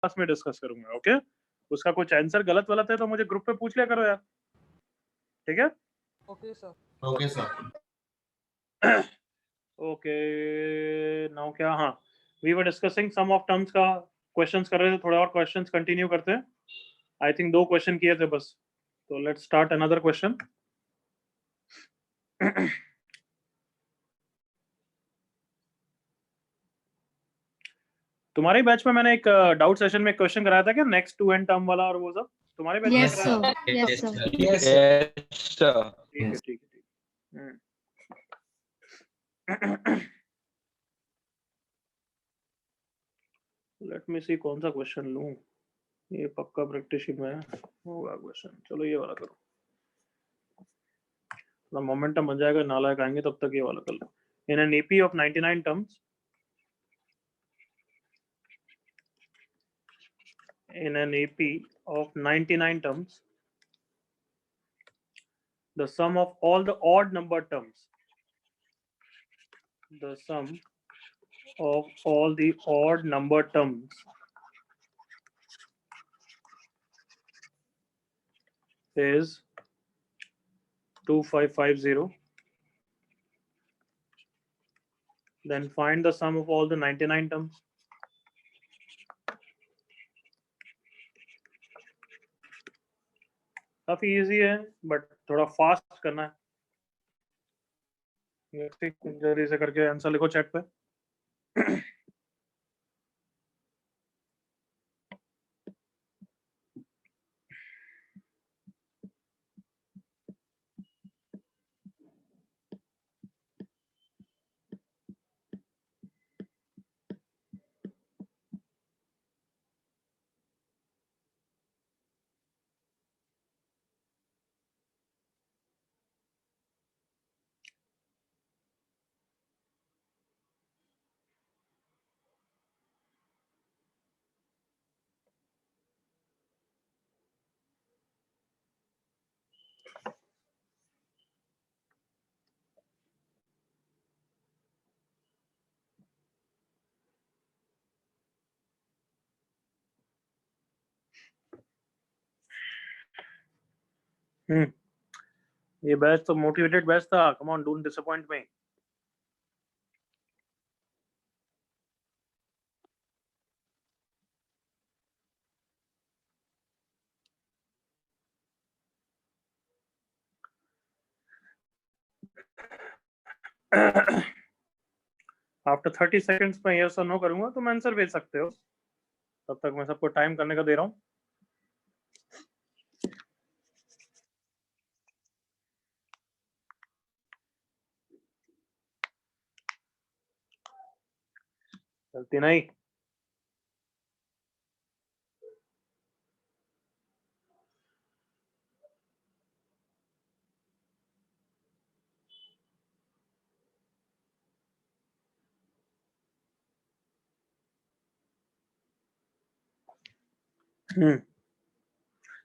Class में discuss करूंगा। Okay, उसका कुछ आंसर गलत वलत है तो मुझे ग्रुप पे पूछ लिया करो यार, ठीक है? Okay sir. Okay sir. Okay, now क्या, हाँ, we were discussing some of terms का क्वेश्चंस कर रहे थे, थोड़ा और क्वेश्चंस कंटिन्यू करते हैं। आई थिंक 2 क्वेश्चन किए थे बस, तो लेट्स स्टार्ट अनदर क्वेश्चन। तुम्हारे बैच में मैंने एक डाउट सेशन में क्वेश्चन कराया था क्या, नेक्स्ट टू एंड टर्म वाला और वो सब तुम्हारे बैच में Yes, कराया था? sir. Yes, sir. Yes sir. ठीक है, ठीक है, ठीक। लेट मी सी कौन सा क्वेश्चन लूं, ये पक्का प्रैक्टिस में होगा क्वेश्चन। चलो ये वाला करो, तो मोमेंटम बन जाएगा, नालायक आएंगे तब तक ये वाला कर लो। In an AP of 99 terms, in an AP of 99 terms, the sum of all the odd number terms, the sum of all the odd number terms is 2550. Then find the sum of all the 99 terms. काफी easy है but थोड़ा fast करना है, जल्दी से करके answer लिखो chat पे। ये बैच तो मोटिवेटेड बैच था, come on don't disappoint me. After 30 seconds में यस और नो करूंगा तो मैं आंसर भेज सकते हो, तब तक मैं सबको टाइम करने का दे रहा हूँ। गलती नहीं।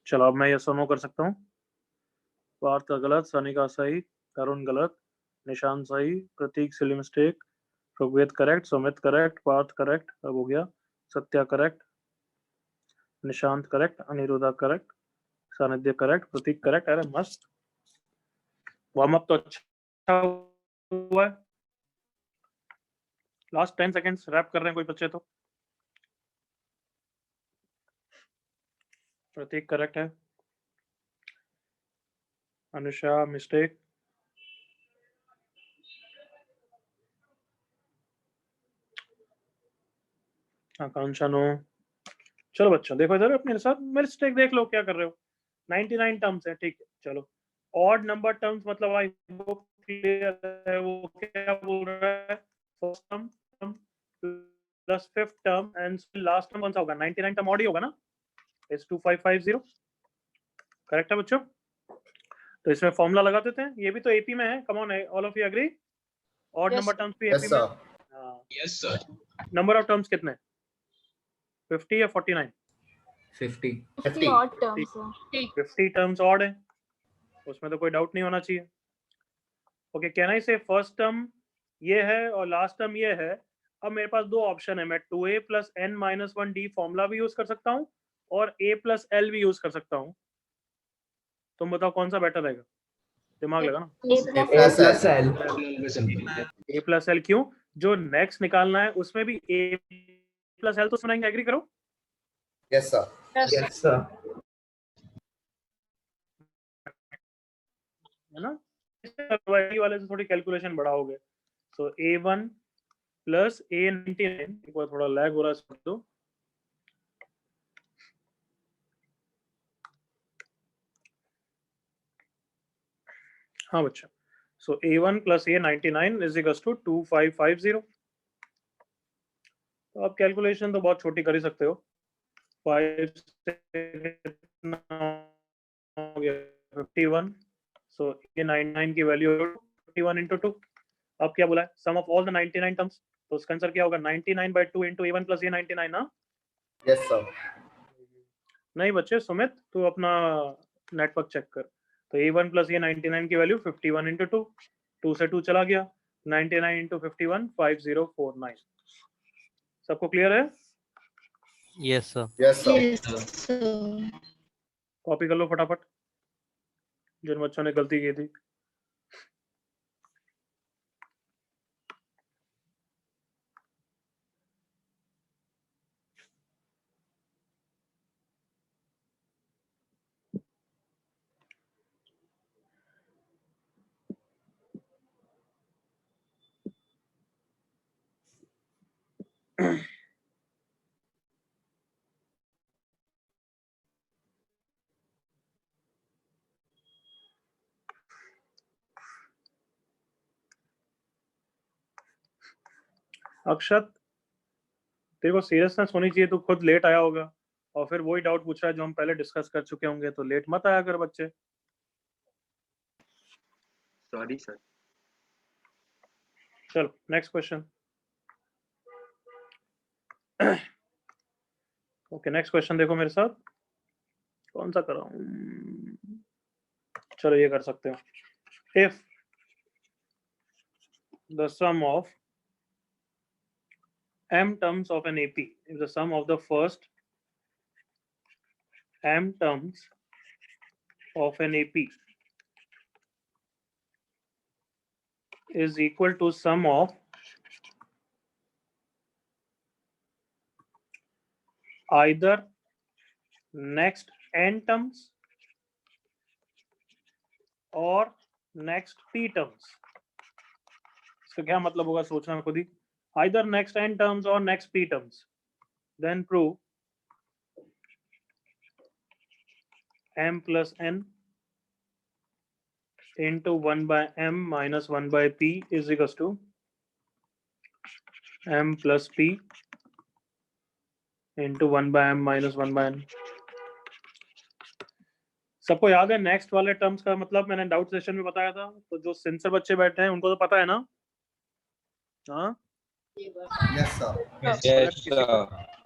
चलो अब मैं यस और नो कर सकता हूँ। पार्थ का गलत, सनी का सही, तरुण गलत, निशांत सही, Prateek silly mistake, Rigved correct, Sumit correct, Parth correct, अब हो गया, Satya correct, Nishant correct, Aniruddha correct, Sanidhya correct, प्रतीक करेक्ट। अरे मस्त, वार्म अप तो अच्छा हुआ है। लास्ट 10 सेकंड्स रैप कर रहे हैं कोई बच्चे तो। प्रतीक करेक्ट है, अनुषा मिस्टेक, आकांक्षा नो। चलो बच्चों देखो इधर अपने साथ, मेरे स्टेक देख लो क्या कर रहे हो। 99 टर्म्स है, ठीक है। चलो ऑड नंबर टर्म्स मतलब आई होप क्लियर है, वो क्या बोल रहा है, first term plus fifth term and last term कौन सा होगा, 99 टर्म ऑड ही होगा ना, इज 2550। करेक्ट है बच्चों? तो इसमें फॉर्मूला लगा देते हैं, ये भी तो एपी में है, come on all of you agree? Odd number terms भी एपी में। हां yes sir. Number of terms कितने, 50 या 49? 50 odd terms, sir. 50 terms odd है, उसमें तो कोई डाउट नहीं होना चाहिए। ओके, कैन आई से फर्स्ट टर्म ये है और लास्ट टर्म ये है, अब मेरे पास दो ऑप्शन है, मैं 2a plus n minus 1d formula भी यूज कर सकता हूँ और a प्लस l भी यूज कर सकता हूँ। तुम बताओ कौन सा बेटर रहेगा, दिमाग लगा ना। a प्लस l क्यों? जो नेक्स्ट निकालना है उसमें भी a प्लस l तो सुनाएंगे, एग्री करो। Yes sir. है ना, वाले से थोड़ी कैलकुलेशन बढ़ाओगे। सो a1 प्लस a99, एक बार थोड़ा लैग हो रहा है तो हाँ बच्चा। So a1 plus a99 is equals to 2550। तो आप कैलकुलेशन तो बहुत छोटी कर ही सकते हो। 5 से कितना हो गया 51। सो a99 की वैल्यू 51 इंटू 2। अब क्या बोला है, सम ऑफ ऑल द 99 टर्म्स, तो उसका आंसर क्या होगा 99/2 इंटू a1 प्लस a99 ना। Yes sir. नहीं बच्चे, सुमित तू अपना नेटवर्क चेक कर। तो a1 प्लस a99 की वैल्यू 51 इंटू 2, 2 से 2 चला गया, 99 इंटू 51 5049। सबको क्लियर है? Yes sir. Yes sir. Copy कर लो फटाफट जिन बच्चों ने गलती की थी। अक्षत, तेरे को सीरियसनेस होनी चाहिए, तू खुद लेट आया होगा और फिर वही डाउट पूछ रहा है जो हम पहले डिस्कस कर चुके होंगे। तो लेट मत आया कर बच्चे। Sorry sir. चलो next question. Okay next question देखो मेरे साथ, कौन सा कराऊं? चलो ये कर सकते हो। If the sum of m terms of an AP, if the sum of the first m terms of an AP is equal to sum of either next n terms और next p terms। इसका क्या मतलब होगा सोचना खुद ही। either next n terms or next p terms, then prove m plus n into 1 by m minus 1 by p is equals to m plus p into 1 by m minus 1 by n। सबको याद है next वाले terms का मतलब, मैंने doubt session में बताया था। तो जो सिंसियर बच्चे बैठे हैं उनको तो पता है ना। हाँ यस सर।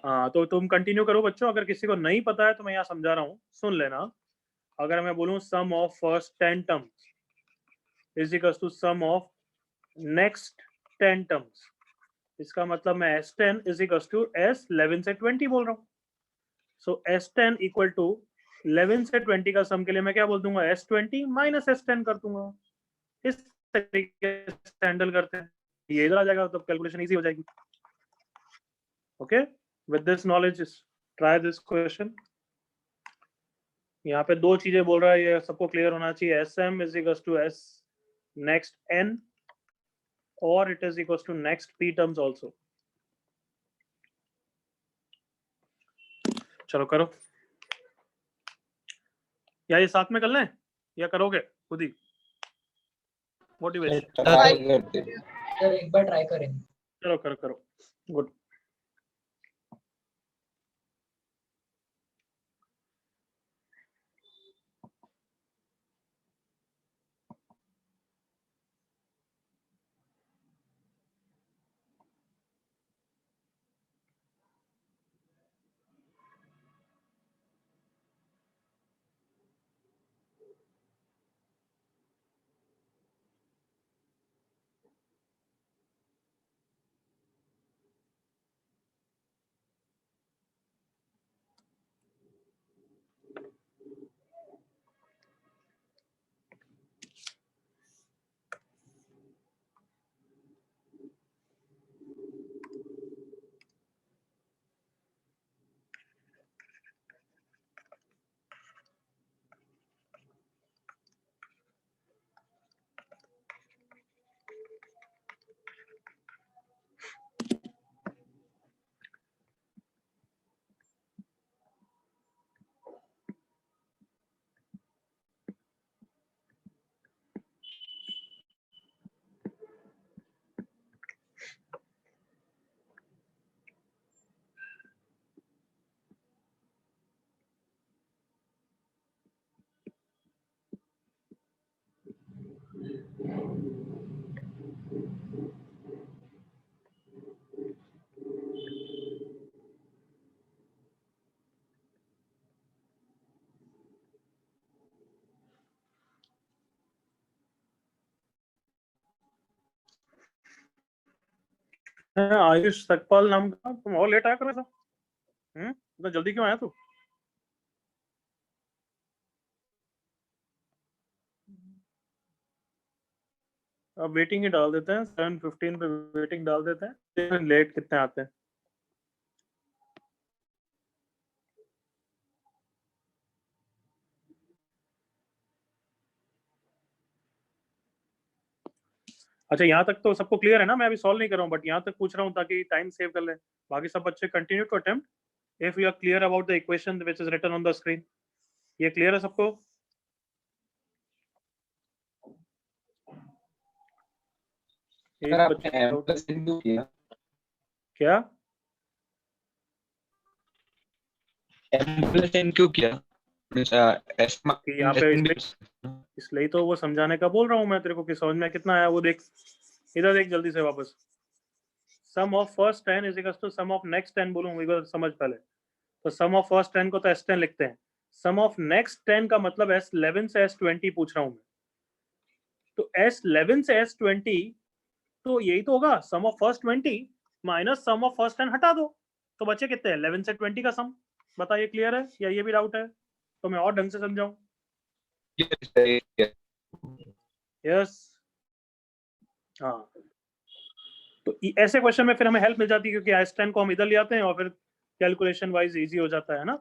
हाँ तो तुम कंटिन्यू करो बच्चों, अगर किसी को नहीं पता है तो मैं यहाँ समझा रहा हूँ, सुन लेना। अगर मैं बोलूँ sum of first 10 terms is equal to sum of next 10 terms, इसका मतलब मैं S10 is equal to S11 से 20 बोल रहा हूँ। सो S10 इक्वल टू 11 से 20 का सम के लिए मैं क्या बोल दूंगा, S20 माइनस S10 कर दूंगा। इस तरीके से हैंडल करते हैं, ये इधर आ जाएगा तो कैलकुलेशन इजी हो जाएगी। Okay, with this knowledge try this question. यहाँ पे दो चीजें बोल रहा है, ये सबको क्लियर होना चाहिए। SM is equal to S next N और it is equal to next P terms also. चलो करो, या ये साथ में कर लें या करोगे खुद ही? मोटिवेशन सर एक बार ट्राई करें। चलो करो करो, गुड। आयुष सकपाल नाम का, तुम और लेट आया कर रहा था। इतना जल्दी क्यों आया तू? अब वेटिंग ही डाल देते हैं, 7:15 पे वेटिंग डाल देते हैं, लेट कितने आते हैं। अच्छा, यहाँ तक तो सबको क्लियर है ना? मैं अभी सॉल्व नहीं कर रहा हूँ, बट यहाँ तक पूछ रहा हूँ ताकि टाइम सेव कर ले। बाकी सब बच्चे continue to attempt if you are clear about the equation which is written on the screen. ये क्लियर है सबको? एक आपने बच्चा m plus n क्यों किया? क्या? m plus n क्यों किया? कि यहाँ पे इसलिए तो वो समझाने का बोल रहा हूँ मैं तेरे को कि समझ में कितना आया वो देख। इधर देख जल्दी से वापस। Sum of first 10 is equal to sum of next 10 बोलूँ, एक बार समझ पहले। तो सम ऑफ फर्स्ट 10 को तो S10 लिखते हैं, सम ऑफ नेक्स्ट 10 का मतलब S11 से S20 पूछ रहा हूँ मैं। तो S11 से S20 तो यही तो होगा, sum of first 20 minus sum of first 10 हटा दो, तो बचे कितने? 11 से 20 का सम। बताइए क्लियर है या ये भी डाउट है? तो मैं और ढंग से समझाऊं। यस, हाँ। तो ऐसे क्वेश्चन में फिर हमें हेल्प मिल जाती है, क्योंकि S10 को हम इधर ले आते हैं और फिर कैलकुलेशन वाइज इजी हो जाता है ना।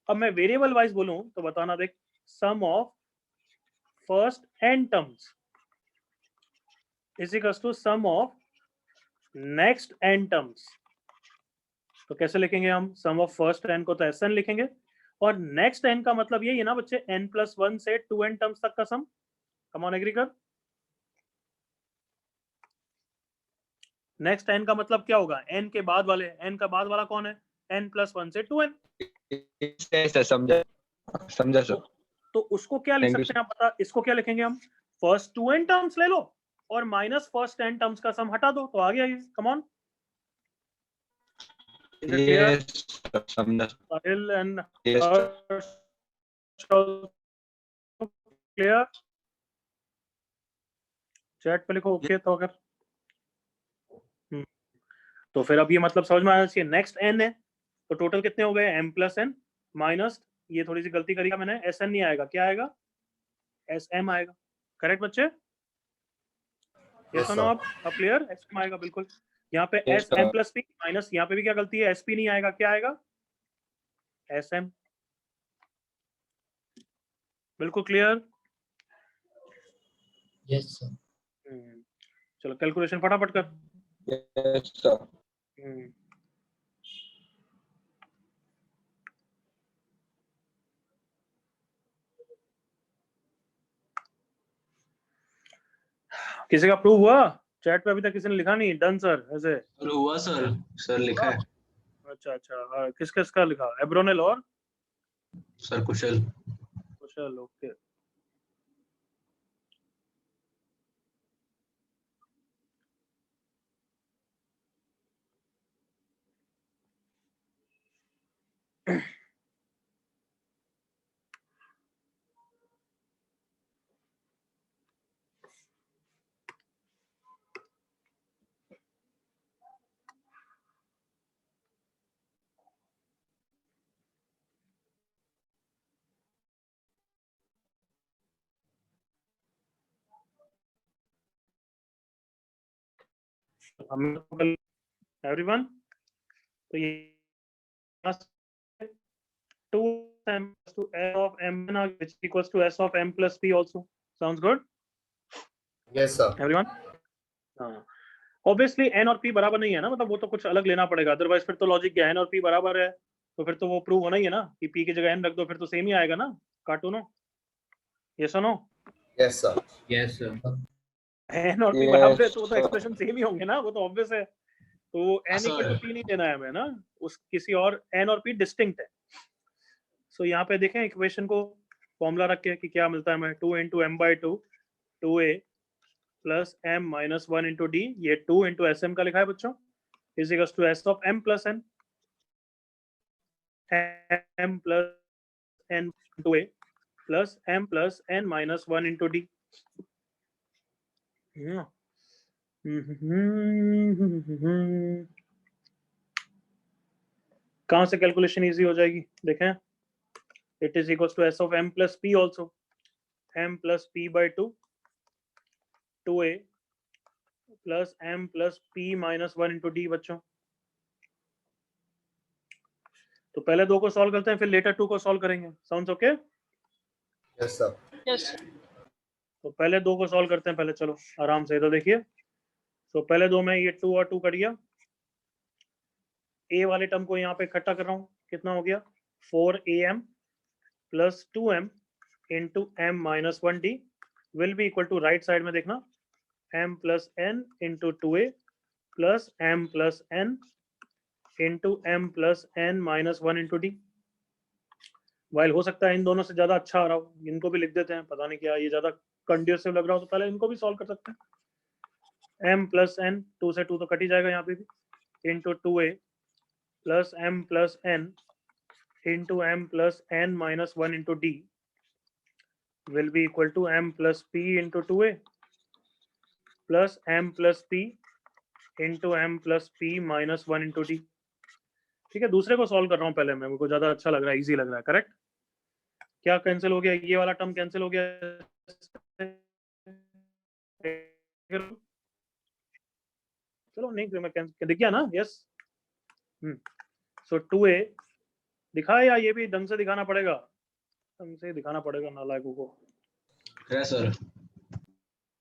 अब मैं वेरिएबल वाइज बोलूं तो बताना, देख, sum of first n terms is equal to sum of next n terms. तो कैसे लिखेंगे हम? सम ऑफ फर्स्ट n को तो Sn लिखेंगे, और नेक्स्ट n का मतलब यही है ना बच्चे, n+1 से 2n टर्म्स तक का सम। कम ऑन, एग्री कर। नेक्स्ट n का मतलब क्या होगा? n के बाद वाले, n का बाद वाला कौन है? n+1 से 2n। समझा सर। तो उसको क्या लिख सकते हैं आप बता? इसको क्या लिखेंगे हम? फर्स्ट 2n टर्म्स ले लो और माइनस फर्स्ट 10 टर्म्स का सम हटा दो, तो आ गया ये। कम ऑन, समझा। क्लियर? चैट पे लिखो ओके। तो अगर तो फिर अब ये मतलब समझ में आना चाहिए। नेक्स्ट n है तो टोटल कितने हो गए? m+n माइनस, ये थोड़ी सी गलती करी मैंने, Sn नहीं आएगा, क्या आएगा? Sm आएगा। करेक्ट बच्चे? yes, आप क्लियर? Sm आएगा बिल्कुल। यहाँ पे Sm+p माइनस, यहाँ पे भी क्या गलती है? Sp नहीं आएगा, क्या आएगा? Sm। बिल्कुल क्लियर? Yes sir. चलो कैलकुलेशन फटाफट कर। Yes sir. किसी का प्रूव हुआ? चैट पे अभी तक किसी ने लिखा नहीं डन सर ऐसे? हुआ सर, सर लिखा है। अच्छा अच्छा, किस किस का लिखा? एब्रोनेल और सर कुशल। कुशल, ओके। एवरीवन, तो ये 2m to s of m which equals to s of m plus p also. Sounds good? Yes sir. Everyone? हाँ, ऑब्वियसली n और p बराबर नहीं है ना, मतलब वो तो कुछ अलग लेना पड़ेगा, अदरवाइज फिर तो लॉजिक क्या है, n और p बराबर है तो फिर तो वो प्रूव होना ही है ना कि p की जगह n रख दो, फिर तो सेम ही आएगा ना। कार्टूनो, यस और no? Yes sir. Yes sir. n और p बराबर है तो वो तो एक्सप्रेशन सेम ही होंगे ना, वो तो ऑब्वियस है। तो n sir. Equal to p नहीं देना है हमें ना, उस किसी और n और p डिस्टिंक्ट है। सो यहाँ पे देखें इक्वेशन को फॉर्मूला रख के कि क्या मिलता है हमें, 2 × m/2 2a plus m minus 1 × d, ये 2 × sm का लिखा है बच्चों, is equals to s of m plus n, m plus n × a plus m plus n minus 1 × d। कहां से कैलकुलेशन इजी हो जाएगी देखें. It is equal to S of M plus P also. M plus P by 2a plus M plus P minus 1 into D. बच्चों तो पहले 2 को solve करते हैं, फिर लेटर 2 को सॉल्व करेंगे. Sounds okay? Yes, sir. तो पहले 2 को सॉल्व करते हैं पहले. चलो आराम से. तो देखिए, तो पहले 2 में ये 2 और 2 कट गया. ए वाले टर्म को यहाँ पे इकट्ठा कर रहा हूँ. कितना हो गया? 4am plus 2m into m minus 1d will be equal to, right side में देखना, m plus n into 2a plus m plus n into m plus n minus 1 into D. वाइल हो सकता है इन दोनों से ज्यादा अच्छा आ रहा हो, इनको भी लिख देते हैं. पता नहीं क्या ये ज्यादा कंड्यूसिव लग रहा हो तो पहले इनको भी सॉल्व कर सकते हैं. m प्लस n, 2 से 2 तो कट ही जाएगा यहाँ पे भी, into 2a plus m plus n into m plus n minus 1 into D will be equal to m plus p into 2a plus m plus p into m plus p minus 1 into D. ठीक है, दूसरे को solve कर रहा हूँ पहले मैं, मेरे को ज्यादा अच्छा लग रहा है, इजी लग रहा है. करेक्ट? क्या कैंसिल हो गया? ये वाला टर्म कैंसिल हो गया. चलो नहीं, मैं दिख गया ना. यस. सो 2a दिखा, या ये भी ढंग से दिखाना पड़ेगा? ढंग से दिखाना पड़ेगा नालायकों को. Yes, sir.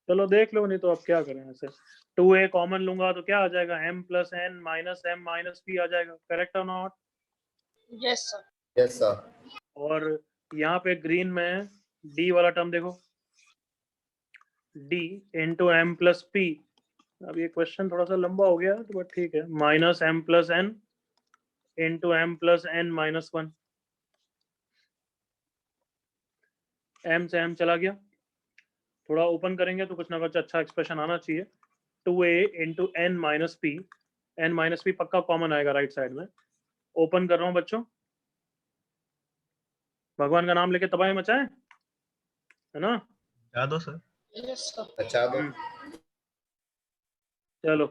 चलो देख लो, नहीं तो अब क्या करें ऐसे. 2a कॉमन लूंगा तो क्या आ जाएगा? m plus n minus m minus p आ जाएगा. करेक्ट और not? Yes, sir. Yes, sir. और यहाँ पे ग्रीन में d वाला टर्म देखो, d into M plus P. अब ये क्वेश्चन थोड़ा सा लंबा हो गया तो बट ठीक है. Minus m plus n into m plus n minus 1. m से m चला गया. थोड़ा ओपन करेंगे तो कुछ ना कुछ अच्छा एक्सप्रेशन आना चाहिए. 2a into n minus P. n minus P पक्का कॉमन आएगा राइट साइड में. ओपन कर रहा हूँ बच्चों. भगवान का नाम लेके तबाही मचाए, है ना? दो सर. Yes, sir. अच्छा दो. चलो,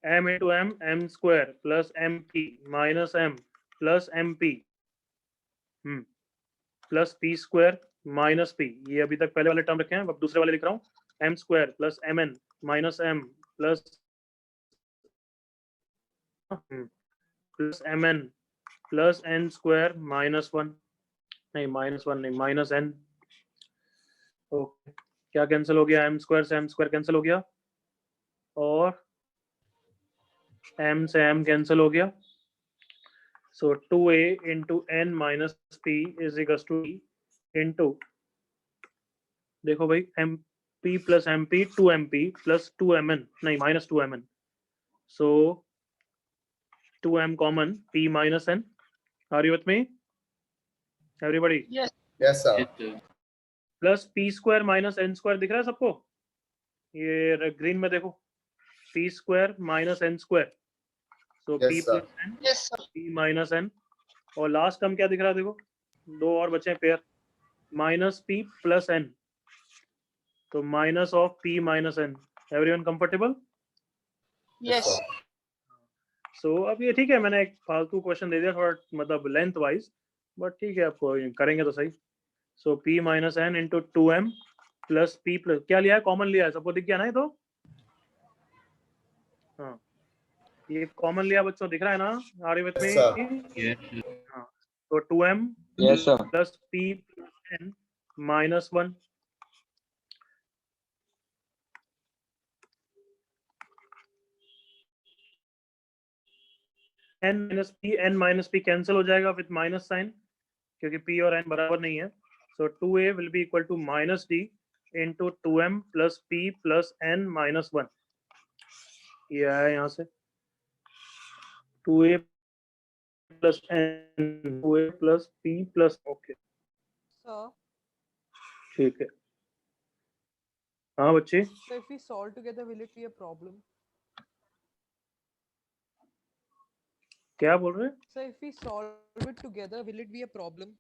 m into M M square plus M P minus M plus M P plus P square minus P. ये अभी तक पहले वाले टर्म रखे हैं, अब दूसरे वाले लिख रहा हूँ. M square plus M N minus M plus M N plus N square minus 1. नहीं माइनस 1 नहीं, माइनस एन. ओके, क्या कैंसिल हो गया? एम स्क्वायर से एम स्क्वायर कैंसिल हो गया और m से m कैंसिल हो गया. So 2a into n minus p is equal to into, देखो भाई, M P plus M P 2mp plus 2mn, नहीं minus 2mn. So 2m common, p minus n. Are you with me everybody? Yes, sir. Plus p square minus n square. दिख रहा है सबको? ये green में देखो, p square minus n square. So Yes, p sir. Plus n, Yes, sir. p minus n. और last term क्या दिख रहा है? देखो, 2 और बचे pair, minus p plus n. तो minus of p minus n. Everyone comfortable? Yes. sir. So अब ये ठीक है, मैंने एक फालतू क्वेश्चन दे दिया थोड़ा, मतलब लेंथ वाइज, बट ठीक है, आपको करेंगे तो सही. सो p minus n into 2m plus p plus, क्या लिया है? कॉमन लिया है. सबको दिख गया ना ये तो? हाँ, ये कॉमन लिया बच्चों, दिख रहा है ना? Are you with Yes, sir. Me? Yes. हाँ, तो 2m Yes, sir. Plus p plus n minus 1. n minus p cancel हो जाएगा विथ माइनस साइन, क्योंकि p और n बराबर नहीं है. So 2a will be equal to minus d into 2m plus p plus n minus 1. ये आया यहाँ से 2a plus n, 2a plus p plus. Okay Sir, ठीक है. हाँ बच्चे, so if we solve together, will it be a problem? क्या बोल रहे हैं? So if we solve it together, will it be a problem?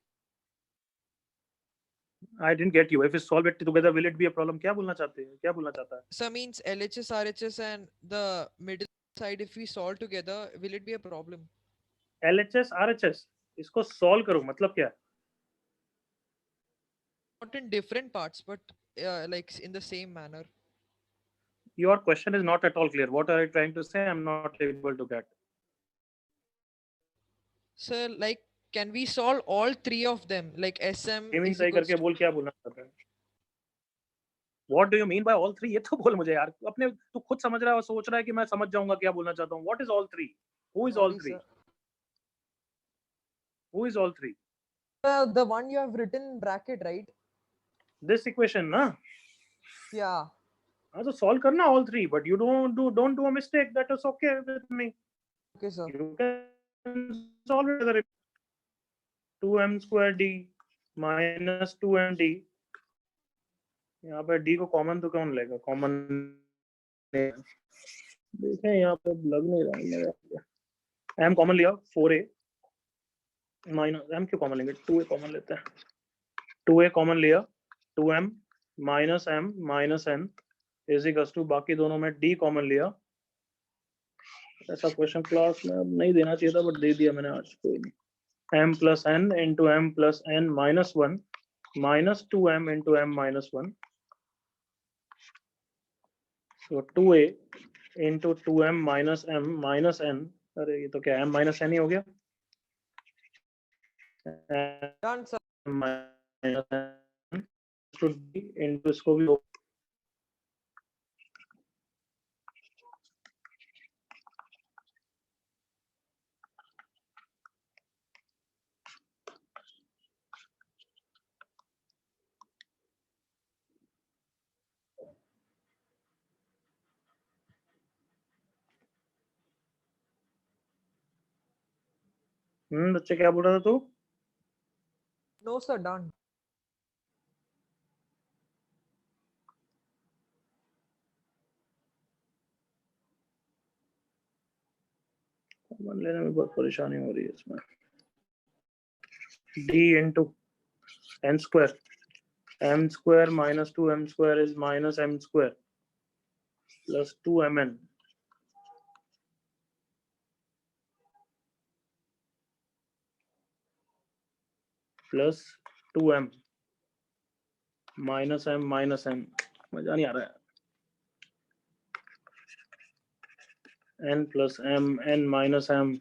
I didn't get you. If we solve it together, will it be a problem? क्या बोलना चाहते हैं? क्या बोलना चाहता है? Sir means LHS, RHS and the middle side, if we solve together, will it be a problem? LHS, RHS, इसको solve करो, मतलब क्या है? Not in different parts, but like in the same manner. Your question is not at all clear. What are you trying to say? I'm not able to get. Sir, like, can we solve all three of them? Like SM Gaming is सही equals करके बोल क्या बोलना चाहता है? What do you mean by all three? ये तो बोल मुझे यार. अपने तू खुद समझ रहा है और सोच रहा है कि मैं समझ जाऊंगा क्या बोलना चाहता हूँ. What is all three? Who is all Sorry, three? sir. Who is all three? The one you have written in bracket, right? This equation, ना? Yeah. हाँ तो solve करना all three, but you don't do a mistake. That is okay with me. Okay, sir. You can solve it whether 2m square d minus 2md. यहाँ पे d को common तो कौन लेगा? कॉमन देखें यहाँ पे लग नहीं रहा है मेरा. m कॉमन लिया 4a माइनस m क्यों कॉमन लेंगे? 2a कॉमन लेते हैं. 2a कॉमन लिया 2m minus m minus n is equals to बाकी दोनों में d कॉमन लिया. ऐसा क्वेश्चन क्लास में अब नहीं देना चाहिए था बट दे दिया मैंने आज. कोई नहीं. m plus n into m plus n minus 1 minus 2m into m minus 1. So 2a into 2m minus m minus n. अरे ये तो क्या m minus n ही हो गया. Done, sir. m minus n to d into इसको भी हो. बच्चे क्या बोल रहा था तू? No, sir, done. कॉमन लेने में बहुत परेशानी हो रही है इसमें. d into n square. m square minus 2m square is minus m square plus 2mn. Plus 2m minus m minus n. मजा नहीं आ रहा है. n plus m n minus m.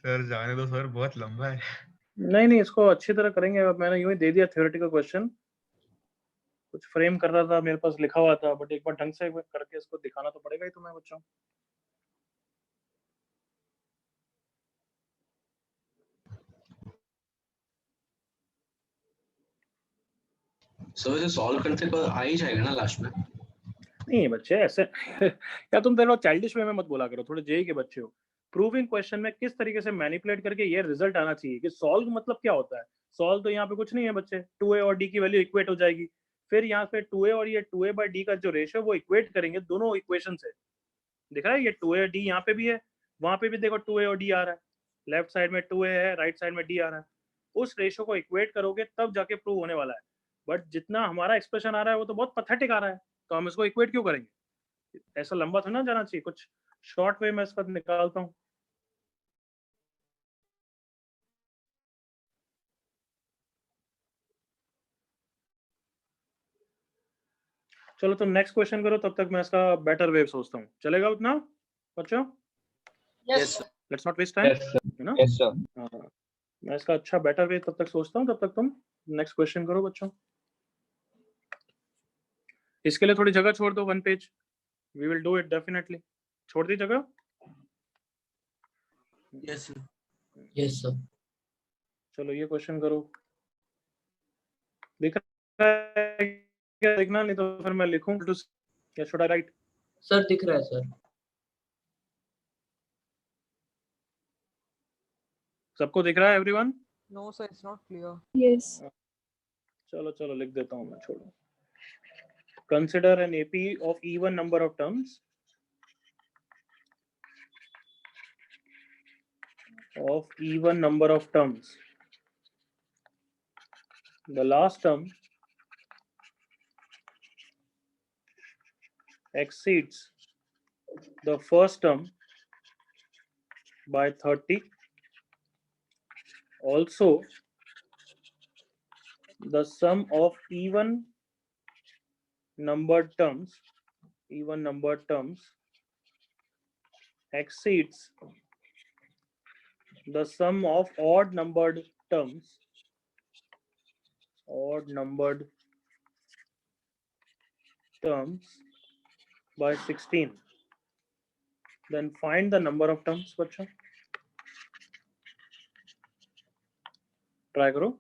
Sir जाने दो सर, बहुत लंबा है. नहीं इसको अच्छी तरह करेंगे. अब मैंने यूं ही दे दिया थ्योरेटिकल क्वेश्चन. कुछ फ्रेम कर रहा था, मेरे पास लिखा हुआ था, बट एक बार ढंग से करके इसको दिखाना तो पड़ेगा ही तुम्हें बच्चों. सो इसे सॉल्व करने के बाद आ ही जाएगा ना लास्ट में. नहीं बच्चे ऐसे या तुम तेरे चाइल्डिश वे में मत बोला करो. थोड़े जेई के बच्चे हो. प्रूविंग क्वेश्चन में किस तरीके से मैनिपुलेट करके ये रिजल्ट आना चाहिए कि सॉल्व मतलब क्या होता है. सॉल्व तो यहाँ पे कुछ नहीं है बच्चे. 2a और d की वैल्यू इक्वेट हो जाएगी. फिर यहाँ पे 2a और ये 2a/d का जो रेशियो वो इक्वेट करेंगे दोनों इक्वेशन से. दिख रहा है ये 2a/d यहाँ पे भी है, वहां पे भी देखो 2a और d आ रहा है. लेफ्ट साइड में 2a है, राइट साइड में d आ रहा है. उस रेशियो को इक्वेट करोगे तब जाके प्रूव होने वाला है. बट जितना हमारा एक्सप्रेशन आ रहा है वो तो बहुत पैथेटिक आ रहा है, तो हम इसको इक्वेट क्यों करेंगे? ऐसा लंबा तो ना जाना चाहिए. कुछ शॉर्ट वे में इसका निकालता हूँ. चलो तुम नेक्स्ट क्वेश्चन करो, तब तक मैं इसका बेटर वे सोचता हूँ. चलेगा उतना बच्चों? Yes, Yes, sir. Let's not waste time, है ना? Yes, sir. हाँ, मैं इसका अच्छा बेटर वे तब तक सोचता हूँ. तब तक तुम नेक्स्ट क्वेश्चन करो बच्चों. इसके लिए थोड़ी जगह छोड़ दो. 1 page. We will do it definitely. छोड़ दी जगह. yes sir. Yes, sir. चलो ये क्वेश्चन करो. दिख रहा है क्या? दिखना नहीं तो फिर मैं लिखूं टू या शुड आई राइट? सर दिख रहा है सर. सबको दिख रहा है everyone? No, sir, it's not clear. Yes. चलो चलो लिख देता हूँ मैं, छोड़ो. Consider an AP of even number of terms The last term exceeds the first term by 30. Also, the sum of even numbered terms exceeds the sum of odd numbered terms by 16. Then find the number of terms. बच्चों try करो.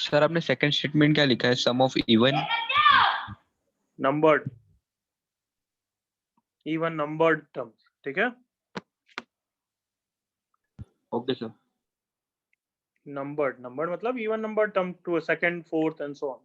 Sir आपने second statement क्या लिखा है? सम of even numbered terms. ठीक है. Okay sir. Numbered मतलब even numbered term to a second, fourth and so on.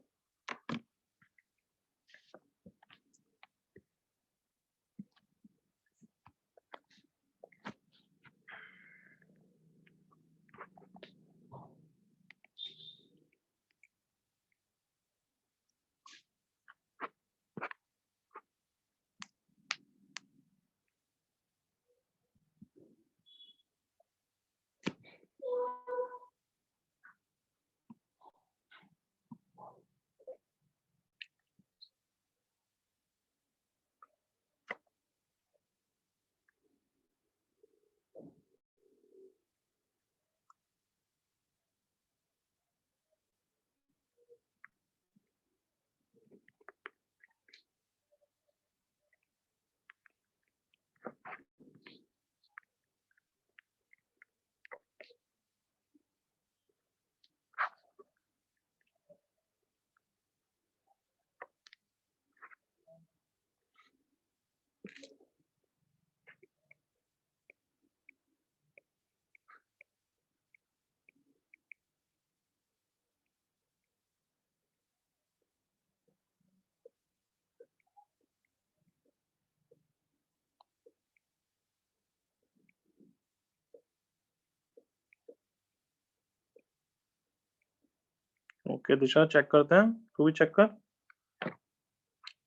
Okay Disha check करते हैं. तू भी चेक कर.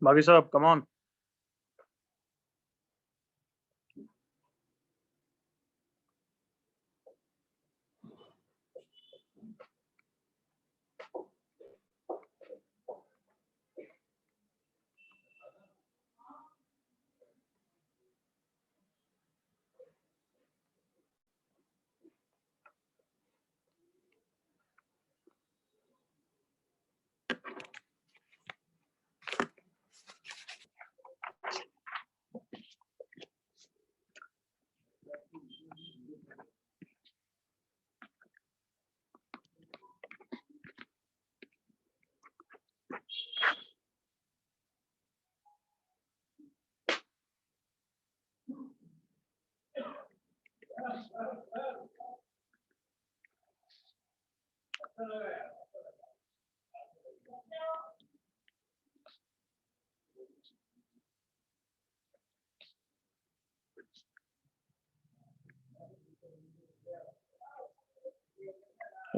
बाकी साहब come on.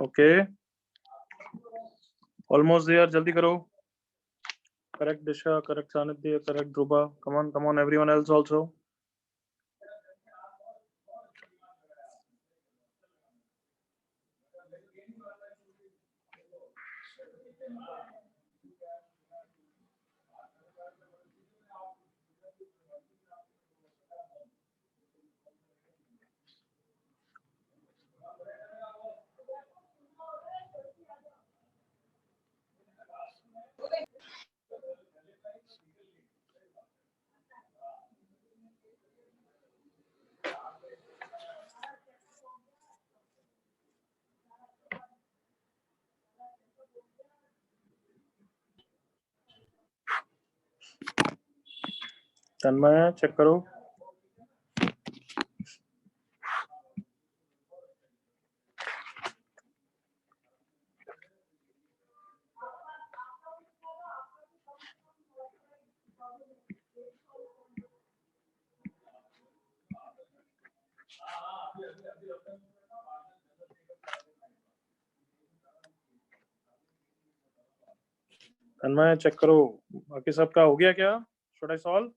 Okay, almost there, जल्दी करो. Correct Disha, correct Sanidhya, correct Dhruva. Come on everyone else also. Tanmay check करो. तन्मय चेक करो. बाकी सबका हो गया क्या? Should I solve?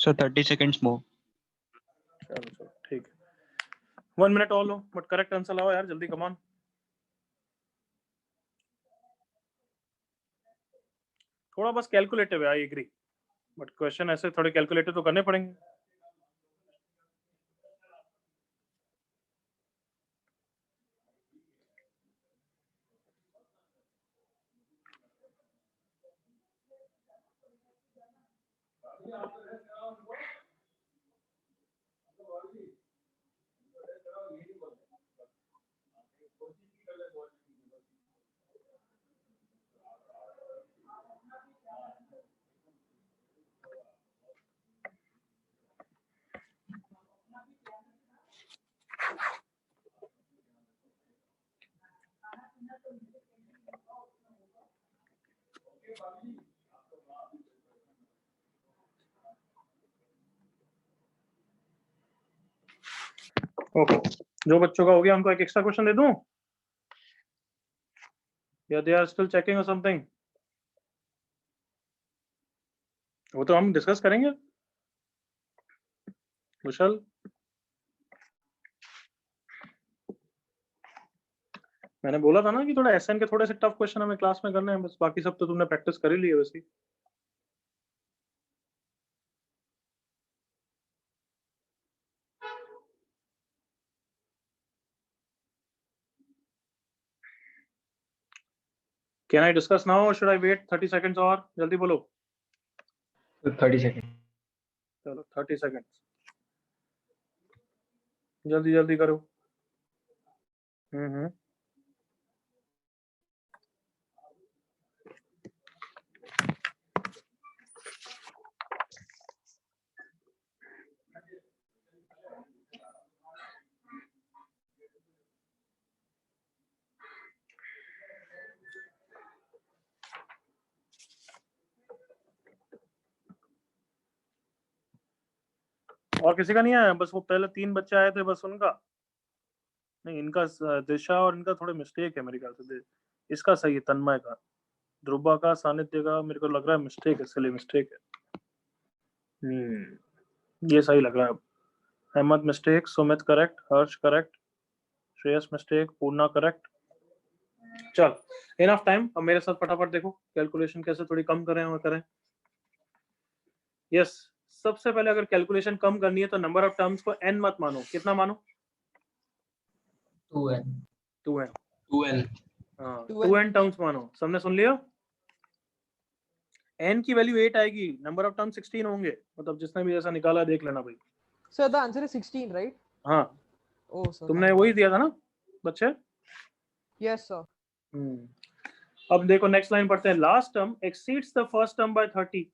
Sir, 30 seconds more. चलो ठीक है. 1 minute और लो, बट करेक्ट आंसर लाओ यार जल्दी. Come on. थोड़ा बस कैलकुलेटिव है, आई एग्री, बट क्वेश्चन ऐसे थोड़े कैलकुलेटिव तो करने पड़ेंगे. ओके, जो बच्चों का हो गया उनको एक एक्स्ट्रा क्वेश्चन दे दूं, या दे आर स्टिल चेकिंग और समथिंग? वो तो हम डिस्कस करेंगे. विशाल, मैंने बोला था ना कि थोड़ा एसएन के थोड़े से टफ क्वेश्चन हमें क्लास में करने हैं, बस बाकी सब तो तुमने प्रैक्टिस कर ही ली है वैसे. कैन आई डिस्कस नाउ और शुड आई वेट 30 सेकंड्स? और जल्दी बोलो. 30 seconds. चलो 30 सेकंड्स, जल्दी जल्दी करो. और किसी का नहीं आया? बस वो पहले 3 बच्चे आए थे, बस उनका नहीं. इनका दिशा और इनका थोड़े मिस्टेक है मेरे ख्याल से. इसका सही है, तन्मय का, ध्रुवा का, सानिध्य का मेरे को लग रहा है मिस्टेक है, इसलिए मिस्टेक है. ये सही लग रहा है. अहमद मिस्टेक, सुमित करेक्ट, हर्ष करेक्ट, श्रेयस मिस्टेक, पूर्णा करेक्ट. चल इनफ टाइम. अब मेरे साथ फटाफट देखो कैलकुलेशन कैसे थोड़ी कम करें और करें. यस, सबसे पहले अगर कैलकुलेशन कम करनी है तो नंबर ऑफ टर्म्स को n मत मानो. कितना मानो? 2n. 2n. 2n. हाँ, 2n. 2n टर्म्स मानो. सबने सुन लिया? n की वैल्यू 8 आएगी, नंबर ऑफ टर्म्स 16 होंगे. मतलब जिसने भी ऐसा निकाला देख लेना भाई. Sir, the answer is 16, right? हाँ, Oh, sir. तुमने thank वही you. दिया था ना बच्चे? Yes, sir. अब देखो नेक्स्ट लाइन पढ़ते हैं. Last term exceeds the first term by 30.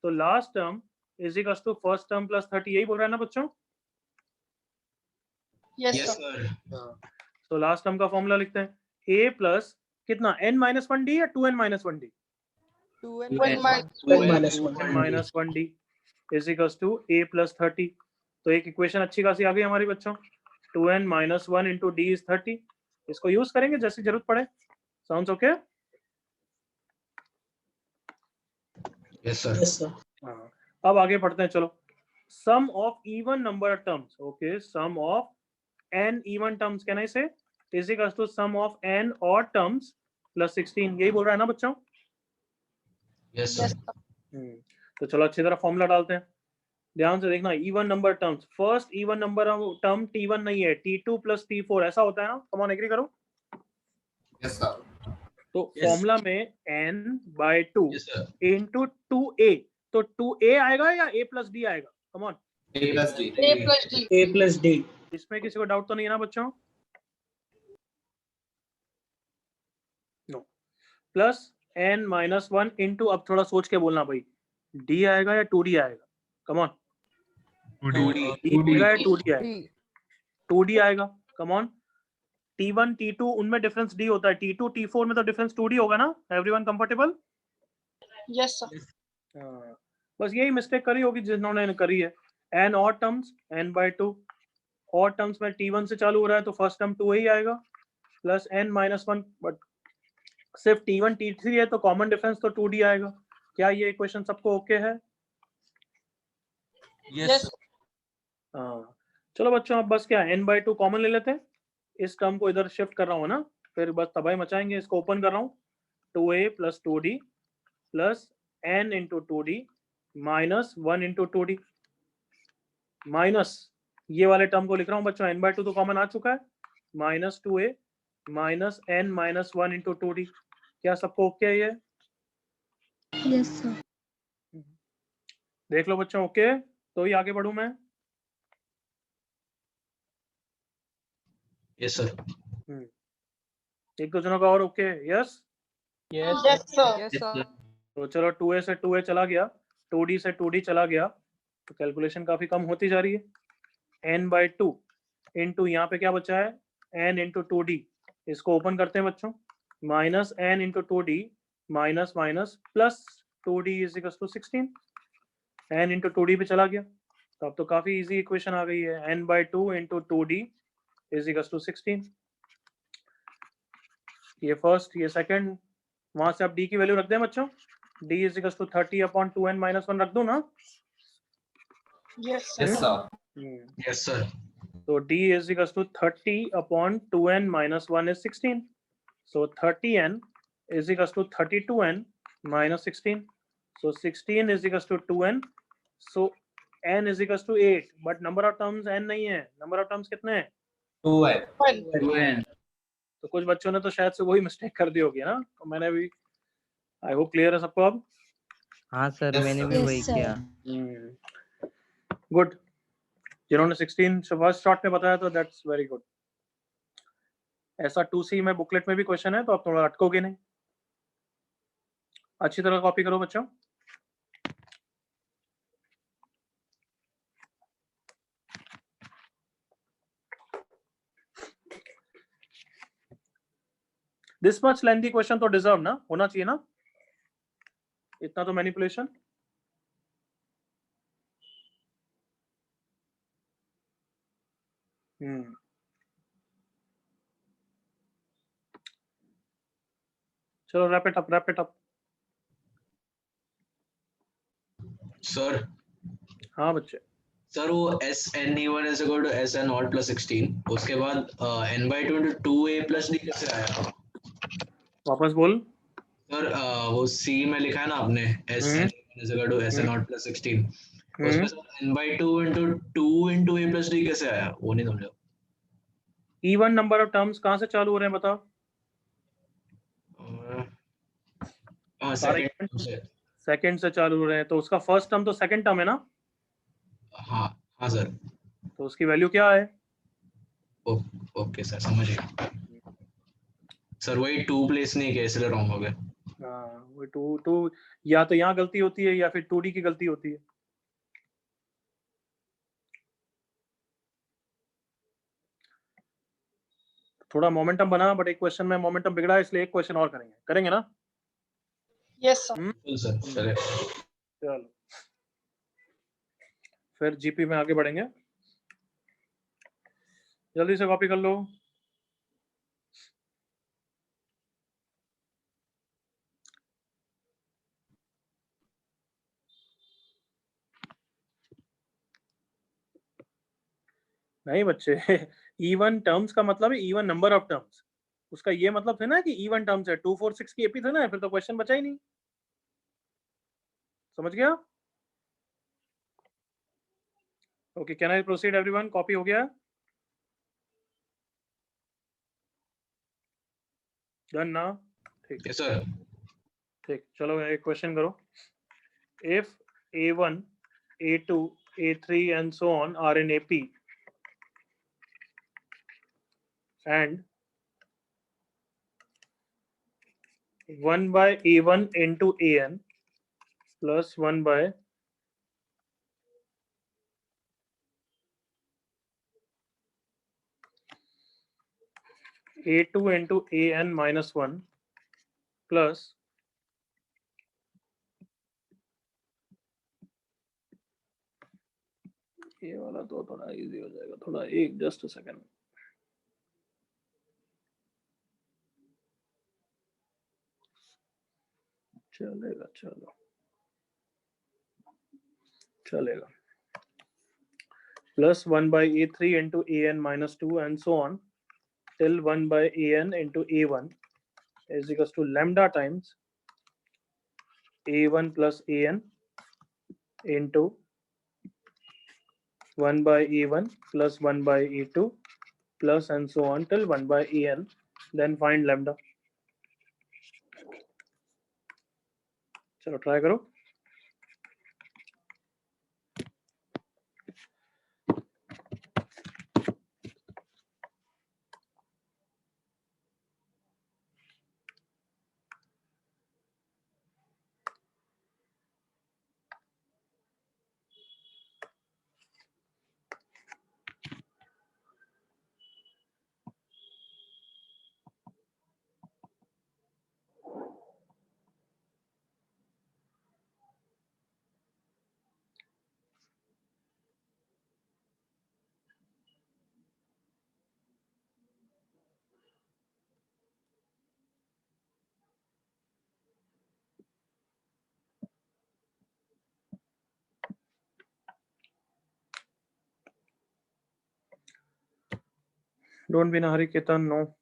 तो last term is equals to first term plus 30. यही बोल रहा है ना बच्चों? Yes, Yes, sir. sir. तो लास्ट टर्म का फॉर्मूला लिखते हैं. a प्लस कितना, n-1d या 2n-1d? 2n N minus 1. minus 1d is equals to a plus 30. तो एक इक्वेशन अच्छी खासी आ गई हमारी बच्चों. 2n minus 1 into d is 30. इसको यूज करेंगे जैसे जरूरत पड़े. Sounds okay? Yes, sir. Yes, sir. हाँ, अब आगे पढ़ते हैं. चलो. Sum of even number of terms. Okay, sum of n even terms. Can I say is equals to sum of n odd terms plus 16. यही बोल रहा है ना बच्चों? Yes, sir. Yes, sir. तो चलो अच्छी तरह फॉर्मूला डालते हैं. ध्यान से देखना. Even number terms. First even number term t1 नहीं है, t2 प्लस t4 ऐसा होता है ना. कम ऑन एग्री करो. Yes, sir. तो Yes. फॉर्मूला में n by 2 Yes, sir. into 2a. तो 2a आएगा या a plus d आएगा? Come on. A plus D. A plus D. A plus D. इसमें किसी को डाउट तो नहीं है ना बच्चों? No. Plus n minus 1 into, अब थोड़ा सोच के बोलना भाई, d आएगा या 2d आएगा? Come on. 2D. d आएगा या 2d आएगा? D. 2d आएगा. Come on. t1 t2 उनमें डिफरेंस d होता है. t2 t4 में तो डिफरेंस 2d होगा ना. Everyone comfortable? Yes, sir. बस यही मिस्टेक करी होगी जिन्होंने करी है. n odd terms n by 2. Odd terms में t1 से चालू हो रहा है तो फर्स्ट टर्म 2a ही आएगा प्लस n minus 1. बट सिर्फ t1 t3 है तो कॉमन डिफरेंस तो 2d आएगा. क्या ये इक्वेशन सबको ओके है? Yes, sir. हाँ. चलो बच्चों अब बस क्या n by 2 कॉमन ले लेते हैं. इस टर्म को इधर शिफ्ट कर रहा हूँ ना, फिर बस तबाही मचाएंगे. इसको ओपन कर रहा हूँ. 2a plus 2d plus n into 2d minus 1 into 2d minus ये वाले टर्म को लिख रहा हूँ बच्चों. n by 2 तो कॉमन आ चुका है. Minus 2a minus n minus 1 into 2d. क्या सबको ओके है ये? Yes, sir. देख लो बच्चों. ओके तो ही आगे बढ़ूं मैं. Yes, sir. एक दो जनों का और okay. Yes. Yes, sir. Yes, sir. तो चलो 2a से 2a चला गया, 2d से 2d चला गया, तो कैलकुलेशन काफी कम होती जा रही है. n by 2 इंटू यहाँ पे क्या बचा है n इंटू 2d. इसको ओपन करते हैं बच्चों. Minus n into 2d minus minus plus 2d is equal to 16. n into 2d पे चला गया तो अब तो काफी इजी इक्वेशन आ गई है. n by 2 into 2d is equal to 16. ये फर्स्ट, ये सेकंड. वहां से आप d की वैल्यू रख दें बच्चों. d is equal to 30 upon 2n minus 1 रख दो ना. Yes, sir. Yes, sir. Yes, sir. So d is equals to 30 upon 2n minus 1 is 16. So 30n is equals to 32n minus 16. So 16 is equals to 2n. So n is equals to 8. But number of terms n नहीं है. Number of terms कितने हैं? 2n. One. तो कुछ बच्चों ने तो शायद से वही मिस्टेक कर दी होगी ना. तो मैंने भी, आई होप क्लियर है सबको अब. हाँ सर, Yes, मैंने sir. भी Yes, वही sir. किया. गुड. जिन्होंने 16 फर्स्ट शॉट में बताया तो दैट्स वेरी गुड. ऐसा 2C में बुकलेट में भी क्वेश्चन है तो आप थोड़ा अटकोगे नहीं. अच्छी तरह कॉपी करो बच्चों. दिस मच लेंथी क्वेश्चन तो डिजर्व ना होना चाहिए ना. इतना तो मैनिपुलेशन. चलो रैप इट अप. Sir. हाँ बच्चे. सर वो SN E1 is equal to SN odd plus 16. उसके बाद n by 2 into 2a plus d कैसे आया? वापस बोल. सर वो C में लिखा है ना आपने SN is equal to SN odd plus 16. उसमें sir n by 2 into 2 into a plus d कैसे आया? वो नहीं समझा. इवन नंबर ऑफ टर्म्स कहाँ से चालू हो रहे हैं बताओ. सेकंड से. सेकंड से चालू हो रहे हैं तो उसका फर्स्ट टर्म तो सेकंड टर्म है ना. हाँ सर. तो उसकी वैल्यू क्या है? ओके सर समझ गया. सर वही 2 प्लेस नहीं किया इसलिए रॉन्ग हो गया. वो टू या तो यहाँ गलती होती है या फिर 2D की गलती होती है. थोड़ा मोमेंटम बना बट एक क्वेश्चन में मोमेंटम बिगड़ा इसलिए एक क्वेश्चन और करेंगे ना. Yes, sir. बिल्कुल सर, चले। चलो फिर जीपी में आगे बढ़ेंगे। जल्दी से कॉपी कर लो। नहीं बच्चे, इवन टर्म्स का मतलब है इवन नंबर ऑफ टर्म्स। उसका ये मतलब था ना कि इवन टर्म्स है, 2 4 6 की एपी था ना, फिर तो क्वेश्चन बचा ही नहीं। समझ गया? Okay, can I proceed everyone? Copy हो गया? डन ना? ठीक यस सर। ठीक, चलो एक क्वेश्चन करो। If a1 a2 a3 and so on are in AP and 1 by a1 into an plus 1 by a2 into an minus 1 plus ये वाला तो थोड़ा इजी हो जाएगा, थोड़ा एक जस्ट सेकंड। चलेगा, चलो चलेगा। Plus 1 by a3 into an minus 2 and so on till 1 by an into a1 is equals to lambda times a1 plus an into 1 by a1 plus 1 by a2 plus and so on till 1 by an, then find lambda. चलो try करो। Don't be in a hurry, Ketan. No.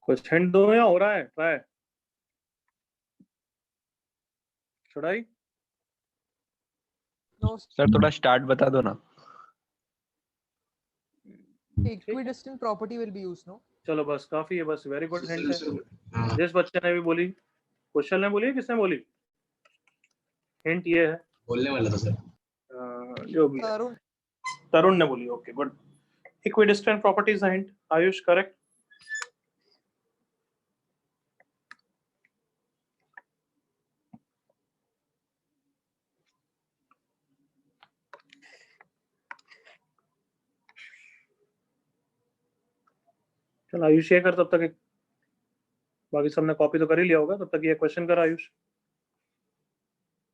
कुछ hint दो या हो रहा है try? Should I? No, sir थोड़ा start बता दो ना। equidistant property will be used, no? चलो बस काफी है, बस वेरी गुड हिंट है। हाँ, जिस बच्चे ने भी बोली, क्वेश्चन ने बोली, किसने बोली? हिंट ये है, बोलने वाला था सर। जो भी है, Tarun, तरुण ने बोली। Okay good. इक्विडिस्टेंट प्रॉपर्टीज है हिंट। आयुष करेक्ट? चल आयुष ये कर, तब तक बाकी सबने कॉपी तो कर ही लिया होगा, तब तक ये क्वेश्चन कर आयुष।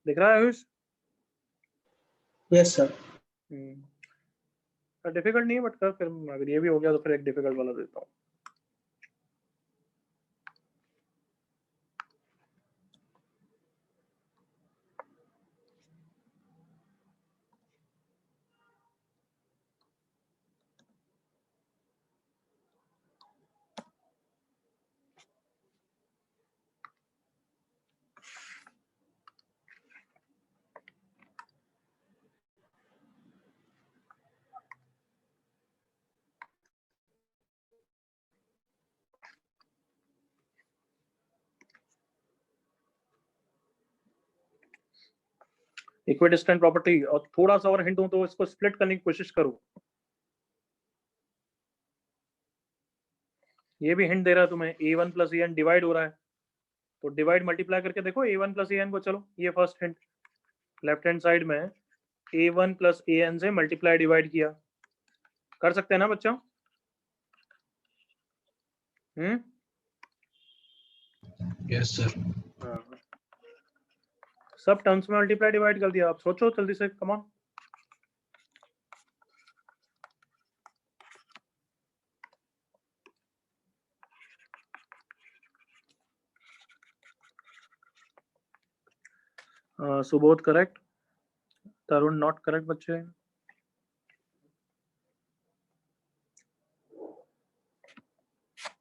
दिख रहा है आयुष? Yes sir. डिफिकल्ट नहीं है बट कर, फिर अगर ये भी हो गया तो फिर एक डिफिकल्ट वाला देता हूँ। इक्विडिस्टेंट प्रॉपर्टी, और थोड़ा सा और हिंट दूं तो इसको स्प्लिट करने की कोशिश करो। ये भी हिंट दे रहा है तुम्हें, a1 प्लस an डिवाइड हो रहा है, तो डिवाइड मल्टीप्लाई करके देखो a1 प्लस an को। चलो ये first hint, left hand side में a1 प्लस an से मल्टीप्लाई डिवाइड किया, कर सकते हैं ना बच्चों? Yes sir. सब टर्म्स में मल्टीप्लाई डिवाइड कर दिया। आप सोचो जल्दी से, come on. Subodh correct, Tarun not correct बच्चे।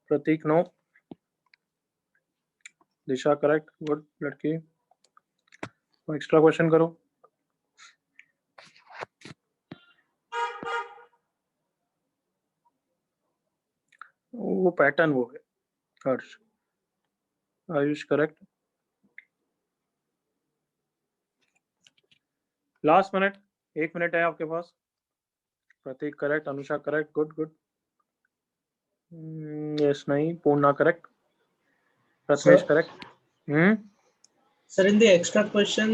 Prateek no, Disha correct, good लड़की। एक्स्ट्रा क्वेश्चन करो। वो पैटर्न वो है। Harsh, Ayush correct. Last minute, 1 minute है आपके पास। Prateek correct, Anusha correct, good good. Yes नहीं, Purna correct, Prathamesh correct. Sir, in the extra question,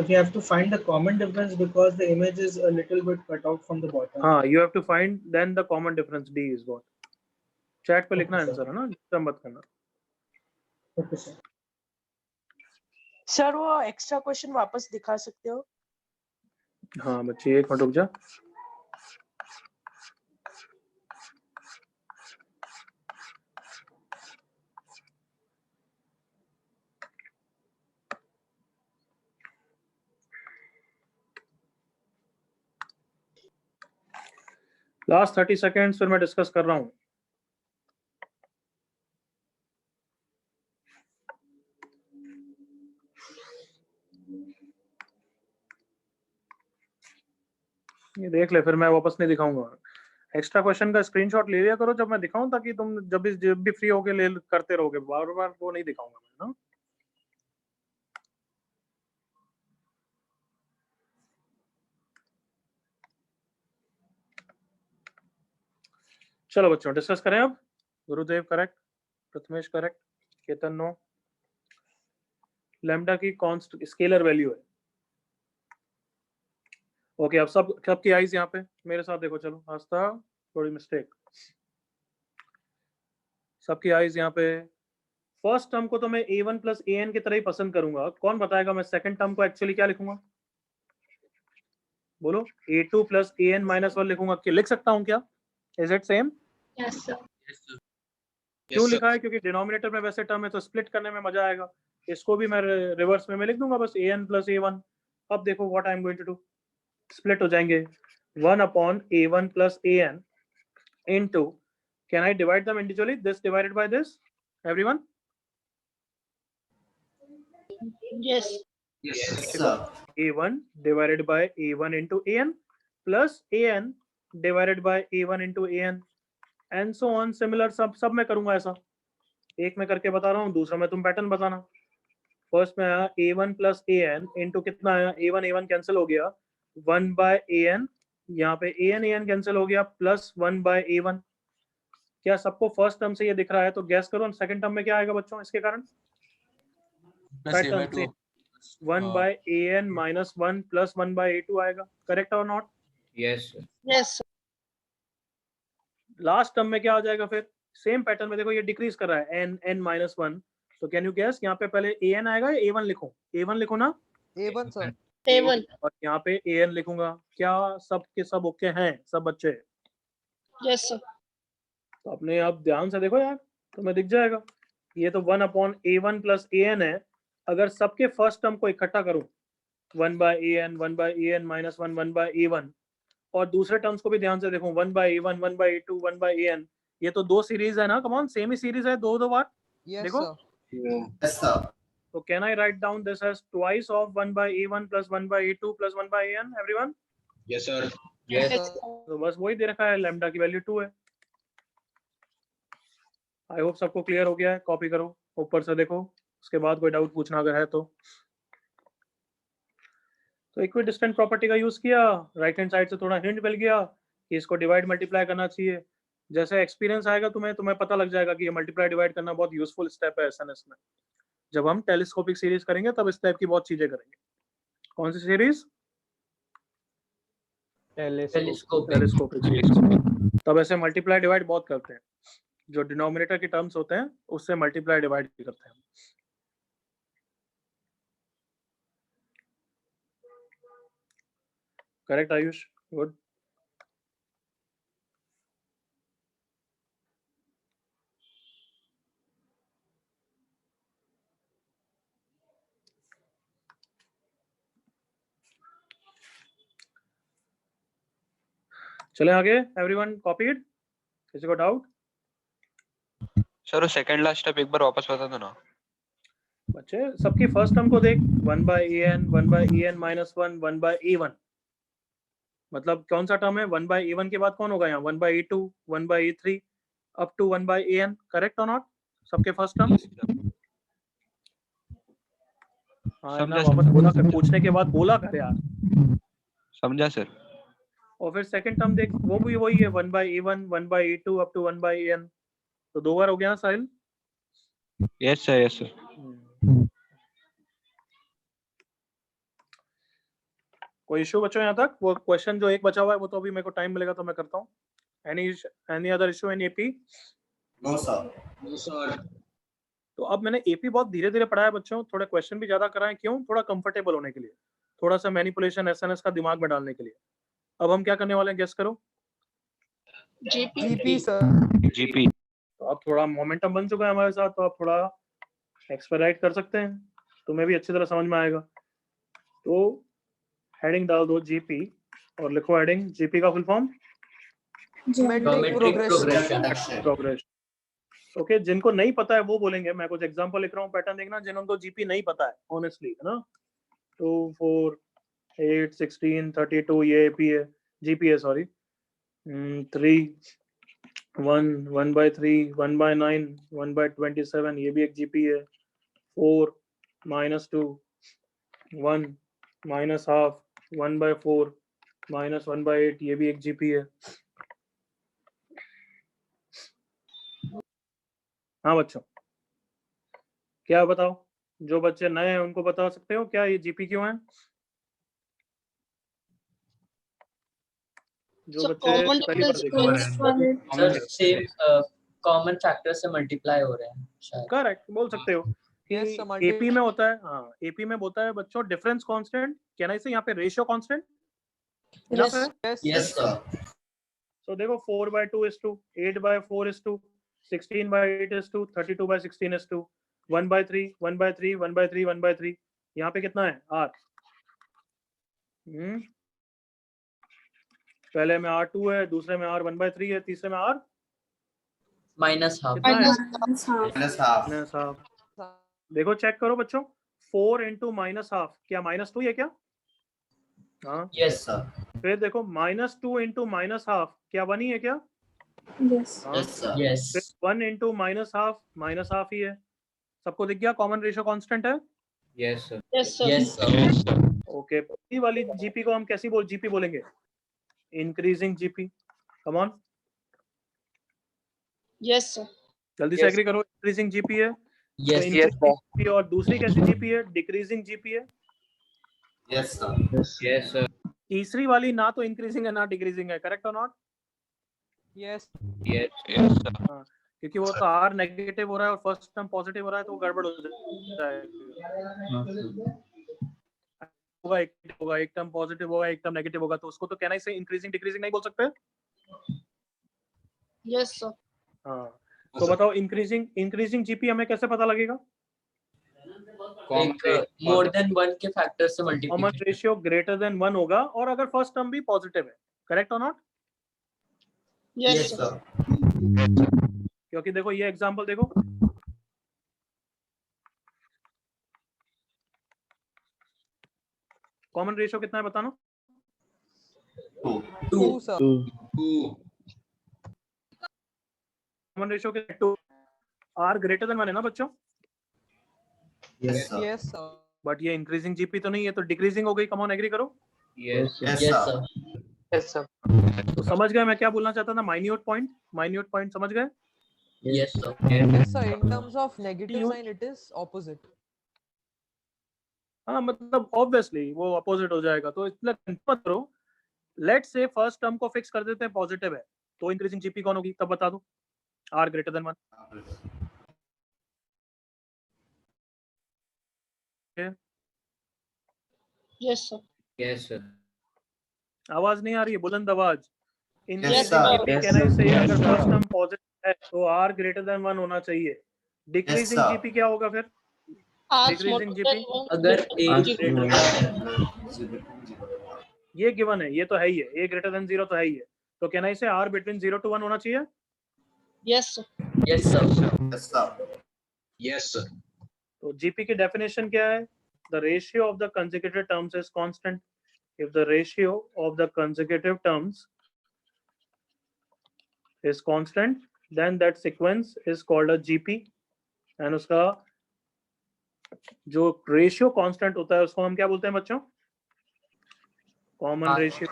we have to find the common difference because the image is a little bit cut off from the bottom. हाँ, you have to find then the common difference. D is what? Chat पे लिखना answer है ना, disturb मत करना। Okay, sir. Sir वो extra question वापस दिखा सकते हो? हाँ बच्चे, 1 मिनट रुक जा। लास्ट 30 सेकेंड्स फिर मैं डिस्कस कर रहा हूँ। ये देख ले, फिर मैं वापस नहीं दिखाऊंगा। एक्स्ट्रा क्वेश्चन का स्क्रीनशॉट ले लिया करो जब मैं दिखाऊं, ताकि तुम जब भी फ्री होके ले करते रहोगे। बार बार वो नहीं दिखाऊंगा मैं ना। चलो बच्चों डिस्कस करें अब। Gurudev correct, Prathamesh correct, Ketan no. Lambda की कॉन्स्ट स्केलर वैल्यू है। ओके, अब सबकी आइज यहाँ पे मेरे साथ देखो। चलो आस्था, थोड़ी मिस्टेक। सबकी आइज यहाँ पे। फर्स्ट टर्म को तो मैं a1 प्लस an की तरह ही पसंद करूंगा। कौन बताएगा मैं सेकंड टर्म को एक्चुअली क्या लिखूंगा? बोलो। a2 प्लस an माइनस 1 लिखूंगा। क्या लिख सकता हूँ क्या? Is it same? Yes, sir. क्यों लिखा है? क्योंकि डिनोमिनेटर में वैसे टर्म है तो स्प्लिट करने में मजा आएगा। इसको भी मैं रिवर्स में लिख दूंगा बस, an प्लस a1। अब देखो what I am going to do, split हो जाएंगे। 1 upon a1 plus an into, can I divide them individually? This divided by this, everyone? Yes. Yes, sir. a1 divided by a1 into an plus an divided by a1 into an and so on similar। सब मैं करूंगा ऐसा। एक में करके बता रहा हूँ, दूसरा में तुम पैटर्न बताना। फर्स्ट में आया a1 प्लस an इंटू कितना आया, a1 कैंसिल हो गया, 1 बाय an, यहाँ पे an कैंसिल हो गया, प्लस 1 बाय a1। क्या सबको फर्स्ट टर्म से ये दिख रहा है? तो गैस करो सेकंड टर्म में क्या आएगा बच्चों इसके कारण? पैटर्न से 1 by an minus 1 plus 1 by a2 आएगा। करेक्ट और not? Yes, sir. Yes. Last term में क्या आ जाएगा फिर? सेम पैटर्न में देखो, ये डिक्रीज कर रहा है n माइनस 1। तो कैन यू गैस यहाँ पे पहले an आएगा या a1 लिखूं? a1 लिखो ना, A1 सर। A1. और यहाँ पे an लिखूंगा। क्या सब के सब ओके हैं सब बच्चे? Yes, sir. तो अपने आप ध्यान से देखो यार, तुम्हें दिख जाएगा। ये तो 1 अपॉन a1 प्लस an है। अगर सबके फर्स्ट टर्म को इकट्ठा करूं, 1 by an minus 1 1 by a1, और दूसरे टर्म्स को भी ध्यान से देखो, 1 by a1 1 by a2 1 by an। ये तो दो सीरीज है ना, कम ऑन, सेम ही सीरीज है, दो बार। Yes देखो। sir। Yes, sir. तो can I write down this as twice of 1 by a1 plus 1 by a2 plus 1 by an, everyone? Yes sir. Yes. तो बस वही दे रखा है, लैम्डा की वैल्यू 2 है। आई होप सबको क्लियर हो गया है। कॉपी करो, ऊपर से देखो, उसके बाद कोई डाउट पूछना अगर है तो। तो इक्विडिस्टेंट प्रॉपर्टी का यूज किया, राइट हैंड साइड से थोड़ा हिंट मिल गया कि इसको डिवाइड मल्टीप्लाई करना चाहिए। जैसे एक्सपीरियंस आएगा तुम्हें पता लग जाएगा कि ये मल्टीप्लाई डिवाइड करना बहुत यूजफुल स्टेप है एसएनएस में। जब हम टेलीस्कोपिक सीरीज करेंगे तब इस टाइप की बहुत चीजें करेंगे। कौन सी सीरीज? Telescopic series. तब ऐसे मल्टीप्लाई डिवाइड बहुत करते हैं, जो डिनोमिनेटर के टर्म्स होते हैं उससे मल्टीप्लाई डिवाइड करते हैं। करेक्ट आयुष? गुड। चले आगे। Everyone copied? किसी को डाउट? सर वो सेकंड लास्ट स्टेप एक बार वापस बता दो ना। बच्चे सबकी फर्स्ट टर्म को देख, 1/an 1/en -1 1/e1, मतलब कौन सा टर्म है? 1/e1 के बाद कौन होगा यहाँ? 1/e2 1/e3 up to 1/an। Correct और नॉट? सबके फर्स्ट टर्म। हाँ ना, वापस बोला कर, पूछने के बाद बोला कर यार। समझा सर। और फिर सेकंड टर्म देख, वो भी वही है, 1/e1 1/e2 up to 1/an। तो 2 बार हो गया ना Sahil? Yes sir, yes sir. कोई इशू बच्चों यहाँ तक? वो क्वेश्चन जो एक बचा हुआ है वो तो अभी मेरे को टाइम मिलेगा तो मैं करता हूँ। Any other issue in AP? No sir. No sir. तो अब मैंने एपी बहुत धीरे धीरे पढ़ाया बच्चों, थोड़े क्वेश्चन भी ज्यादा कराए। क्यों? थोड़ा कंफर्टेबल होने के लिए, थोड़ा सा मैनिपुलेशन एसएनएस का दिमाग में डालने के लिए। अब हम क्या करने वाले हैं, गेस करो? GP sir. जीपी। तो अब थोड़ा मोमेंटम बन चुका है हमारे साथ, तो आप थोड़ा एक्सपेराइट कर सकते हैं, तुम्हें भी अच्छी तरह समझ में आएगा। तो हेडिंग डाल दो जीपी और लिखो हेडिंग जीपी का फुल फॉर्म प्रोग्रेस। ओके, जिनको नहीं पता है वो बोलेंगे, मैं कुछ एग्जांपल लिख रहा हूँ, पैटर्न देखना। जिनको जीपी नहीं पता है ऑनेस्टली, है ना, 2 4 8 16 32 ये एपी है, जीपी है सॉरी। 3 1 1/3 1/9 1/27 ये भी एक जीपी है। 4 -2 1 -half 1/4 -1/8 ये भी एक जीपी है। हाँ बच्चों, क्या बताओ? जो बच्चे नए हैं उनको बता सकते हो क्या ये जीपी क्यों है? जो बच्चे पहली बार देख रहे हैं, सर सेम कॉमन फैक्टर से मल्टीप्लाई हो रहे हैं शायद। करेक्ट बोल सकते हो कि एपी में होता है। हाँ, एपी में होता है बच्चों डिफरेंस कांस्टेंट। कैन आई से यहाँ पे रेशियो कांस्टेंट? Yes sir. तो देखो 4/2 is to 8/4 is to 16/8 is to 32/16 is to 1/3 1/3 1/3 1/3। यहाँ पे कितना है? R। पहले में R2 है, दूसरे में R 1/3 है, तीसरे में R -half। -half। देखो चेक करो बच्चों, 4 into -half क्या -2 है क्या? हाँ यस सर। फिर देखो -2 into -half क्या 1 ही है क्या? Yes sir. यस। फिर 1 into -half ही है। सबको दिख गया कॉमन रेशियो कांस्टेंट है? Yes sir. Yes sir. Okay, पहली वाली जीपी को हम कैसी जीपी बोलेंगे? Increasing GP. Come on, yes sir. जल्दी से एग्री करो। इंक्रीजिंग जीपी है। यस GP और दूसरी कैसी जीपी है? डिक्रीजिंग जीपी है। Yes sir. Yes sir. तीसरी वाली ना तो इंक्रीजिंग है ना डिक्रीजिंग है। करेक्ट और नॉट? यस यस हाँ, क्योंकि वो तो R नेगेटिव हो रहा है और फर्स्ट टर्म पॉजिटिव हो रहा है तो गड़बड़ हो जाएगा। होगा एक टर्म पॉजिटिव होगा, एक टर्म नेगेटिव होगा, तो उसको तो कहना ही से इंक्रीजिंग डिक्रीजिंग नहीं बोल सकते। Yes sir. हाँ, तो बताओ इंक्रीजिंग जीपी हमें कैसे पता लगेगा? मोर देन 1 के फैक्टर से common multiply. Ratio greater than 1 होगा और अगर फर्स्ट टर्म भी पॉजिटिव है। करेक्ट और नॉट? Yes sir. क्योंकि देखो ये एग्जांपल देखो, कॉमन रेशियो कितना है बताना? 2 सर। कॉमन रेशियो कितना? 2। R ग्रेटर देन 1 है ना बच्चों? Yes sir. Yes sir. But ये इंक्रीजिंग जीपी तो नहीं है, तो डिक्रीजिंग हो गई। कम ऑन एग्री करो। Yes, sir. Yes, Yes, sir. sir. Yes, sir. तो समझ गए मैं क्या बोलना चाहता था? माइन्यूट पॉइंट समझ गए? Yes, sir. Yes, sir. In terms of negative You- sign, it is opposite. हाँ, मतलब ऑब्वियसली वो अपोजिट हो जाएगा, तो इसलिए मत करो। लेट्स से फर्स्ट टर्म को फिक्स कर देते हैं पॉजिटिव है, तो इंक्रीजिंग जीपी कौन होगी तब बता दो। Are greater than 1। Yes, sir. Yes, sir. आवाज नहीं आ रही है, बुलंद आवाज। Yes, increasing sir. GP Yes, कहना sir. इससे अगर फर्स्ट टर्म पॉजिटिव है तो आर ग्रेटर देन 1 होना चाहिए। Decreasing sir. जीपी क्या होगा फिर? R Decreasing smaller GP? than 1. अगर A R greater smaller. than ये गिवन है, ये तो है ही है। ए ग्रेटर देन 0 तो है ही है, तो कहना इसे आर बिटवीन 0 to 1 होना चाहिए। Yes, sir. Yes, sir. Yes, sir. Yes, sir. तो जीपी की डेफिनेशन क्या है? The ratio of the consecutive terms is constant. If the ratio of the consecutive terms is constant then that sequence is called a GP. And उसका जो ratio constant होता है उसको हम क्या बोलते हैं बच्चों? Common R. Ratio.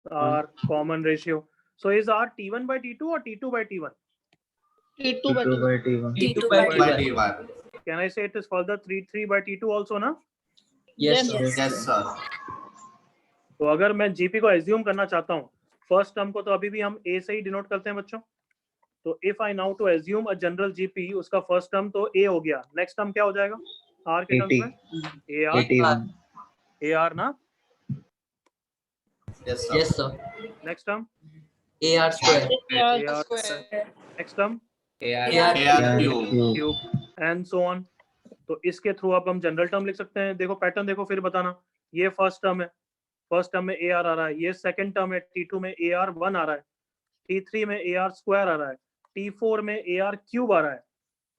R common ratio. So is R T1 by T2 or T2 by T1? T2 by T2 T1. by T1. T2 by By T1. T1. Can I say it is further 3 by T2 also ना? Yes, sir. Yes, sir. तो अगर मैं GP को assume करना चाहता हूँ first term को, तो अभी भी हम ए से ही डिनोट करते हैं बच्चों। तो if I now to assume a general GP, उसका फर्स्ट टर्म तो ए हो गया, नेक्स्ट टर्म क्या हो जाएगा आर के टर्म्स 80. में? A R 81. ए आर ना। Yes, sir. Yes, sir. Next term AR square. A are Square. Next term AR AR cube. Cube and so on. तो इसके थ्रू अब हम जनरल टर्म लिख सकते हैं। देखो पैटर्न देखो, फिर बताना। ये फर्स्ट टर्म है, फर्स्ट टर्म में ए आर आ रहा है। ये सेकंड टर्म है, T2 में ए आर 1 आ रहा है। T3 में ए आर स्क्वायर आ रहा है। T4 में ए आर क्यूब आ रहा है।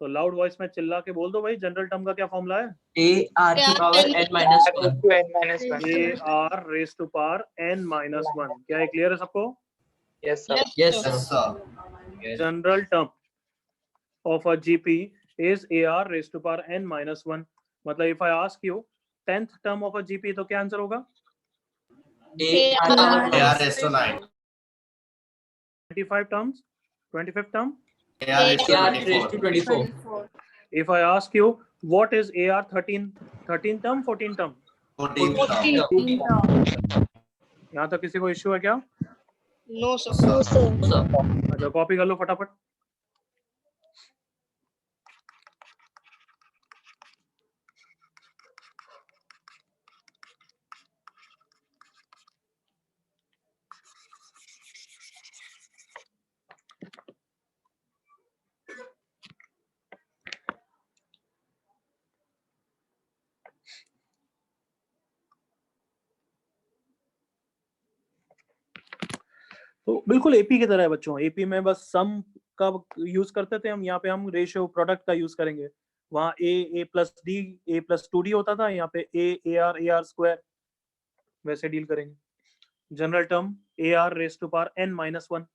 तो लाउड वॉइस में चिल्ला के बोल दो भाई, जनरल टर्म का क्या फॉर्मूला है? AR to power n minus 1. A R raise to power n minus 1। क्या ये क्लियर है सबको? Yes, sir. Yes, Yes, sir. sir. General term of a GP is AR raised to power n minus 1। मतलब if I ask you 10th term of a GP तो क्या answer होगा? AR power AR raised to 9. 25 terms, 25th term। AR raised to AR raised to 24. 24. If I ask you what is AR 13th term, 14th term? 14th term. 14. यहाँ तक किसी को issue है क्या? No, sir. Sir. Sir. अच्छा copy कर लो फटाफट। तो बिल्कुल एपी की तरह है बच्चों। एपी में बस सम का यूज करते थे हम, यहाँ पे हम रेशियो प्रोडक्ट का यूज करेंगे। वहाँ A plus D A plus 2d होता था, यहाँ पे ए आर स्क्वायर वैसे डील करेंगे। General term A R raise to power n minus 1।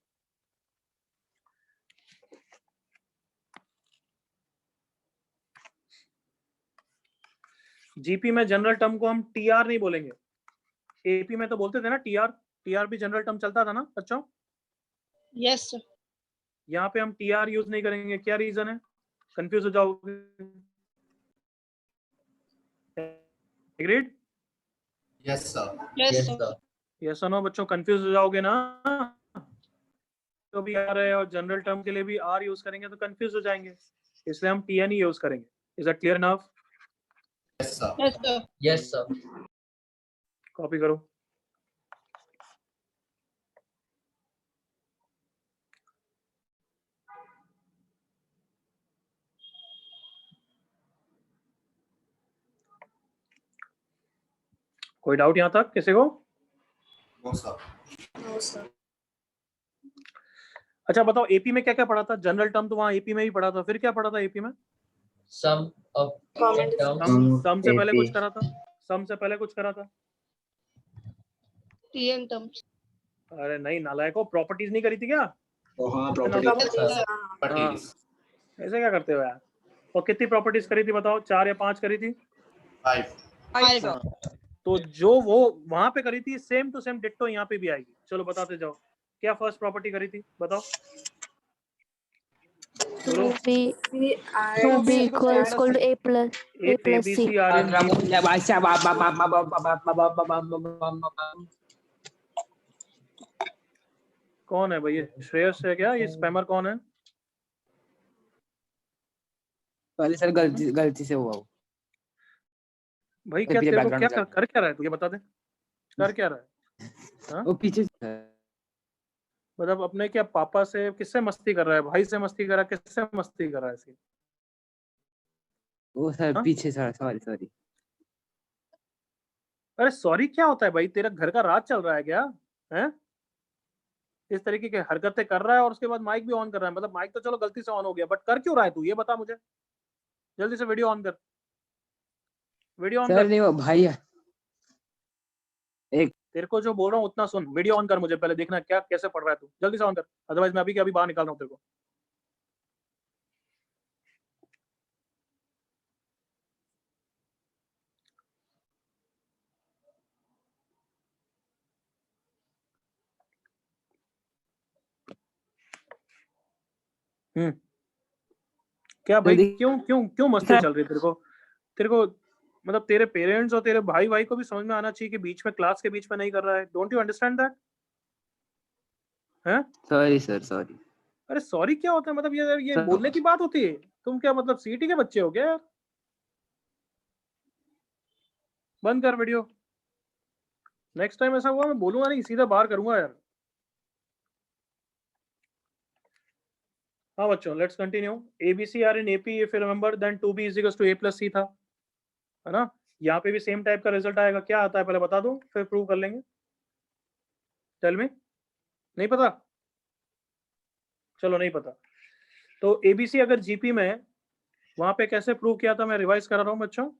GP में जनरल टर्म को हम टीआर नहीं बोलेंगे। एपी में तो बोलते थे ना टीआर। टीआर भी जनरल टर्म चलता था ना बच्चों? Yes, sir. यहाँ पे हम टीआर यूज नहीं करेंगे। क्या रीजन है? कंफ्यूज हो जाओगे। Agreed? Yes, sir. Yes, Yes, sir. sir. Yes और नो बच्चों, कंफ्यूज हो जाओगे ना। तो भी आ रहे हैं और जनरल टर्म के लिए भी आर यूज करेंगे तो कंफ्यूज हो जाएंगे, इसलिए हम टीएन ही यूज करेंगे। Is that clear enough? Yes, sir. Yes, sir. Yes, sir. Copy करो। कोई डाउट यहाँ तक किसी को? No, sir. No, sir. अच्छा बताओ एपी में क्या क्या पढ़ा था? जनरल टर्म तो वहाँ एपी में ही पढ़ा था, फिर क्या पढ़ा था एपी में? Sum of Common terms. सम से पहले AP. कुछ करा था? सम से पहले कुछ करा था? TN terms. अरे नहीं नालायको, प्रॉपर्टीज नहीं करी थी क्या? हाँ प्रॉपर्टी। प्रॉपर्टी Properties, But हाँ। it is. ऐसे क्या करते हो यार? और कितनी प्रॉपर्टीज करी थी बताओ, 4 या 5 करी थी? 5. 5 sir. तो जो वो वहां पे करी थी सेम टू सेम डिट्टो यहाँ पे भी आएगी। चलो बताते जाओ, क्या फर्स्ट प्रॉपर्टी करी थी बताओ? बोलो। 2b equals to a plus If plus c. ABC are in कौन है भाई ये? श्रेयस है क्या? ये स्पैमर कौन है? सॉरी सर, गलती से हुआ वो। भाई क्या तेरे को क्या कर क्या रहा है तू, ये बता दे, कर क्या रहा है? हाँ? वो पीछे से मतलब अपने क्या पापा से किससे मस्ती कर रहा है? भाई से मस्ती कर रहा है? किससे मस्ती कर रहा है ऐसी? वो सर हाँ? पीछे सर, सॉरी। अरे सॉरी क्या होता है भाई? तेरा घर का राज चल रहा है क्या? हैं? इस तरीके की हरकतें कर रहा है और उसके बाद माइक भी ऑन कर रहा है। मतलब माइक तो चलो गलती से ऑन हो गया, बट कर क्यों रहा है तू, ये बता मुझे। जल्दी से वीडियो ऑन कर, वीडियो ऑन सर कर। नहीं वो भाई है। तेरे को जो बोल रहा हूँ उतना सुन, वीडियो ऑन कर, मुझे पहले देखना क्या कैसे पढ़ रहा है तू। जल्दी से ऑन कर, अदरवाइज मैं अभी के अभी बाहर निकाल रहा हूँ तेरे को। क्या भाई, क्यों क्यों क्यों मस्ती चल रही है तेरे को मतलब तेरे पेरेंट्स और तेरे भाई को भी समझ में आना चाहिए कि बीच में, क्लास के बीच में नहीं कर रहा है। Don't you understand that? हैं? Sorry sir, sorry. अरे सॉरी क्या होता है? मतलब ये सर, बोलने की बात होती है? तुम क्या मतलब सीटी के बच्चे हो क्या यार? बंद कर वीडियो। नेक्स्ट टाइम ऐसा हुआ मैं बोलूंगा नहीं, सीधा बाहर करूंगा यार। हाँ बच्चों, let's continue. ABC are in AP if you remember, then 2B is equals to A plus C था, है ना? यहाँ पे भी सेम टाइप का रिजल्ट आएगा। क्या आता है पहले बता दो, फिर प्रूव कर लेंगे। टेल मी, नहीं पता? चलो नहीं पता तो ABC अगर GP में है, वहां पे कैसे प्रूव किया था, मैं रिवाइज करा रहा हूँ बच्चों।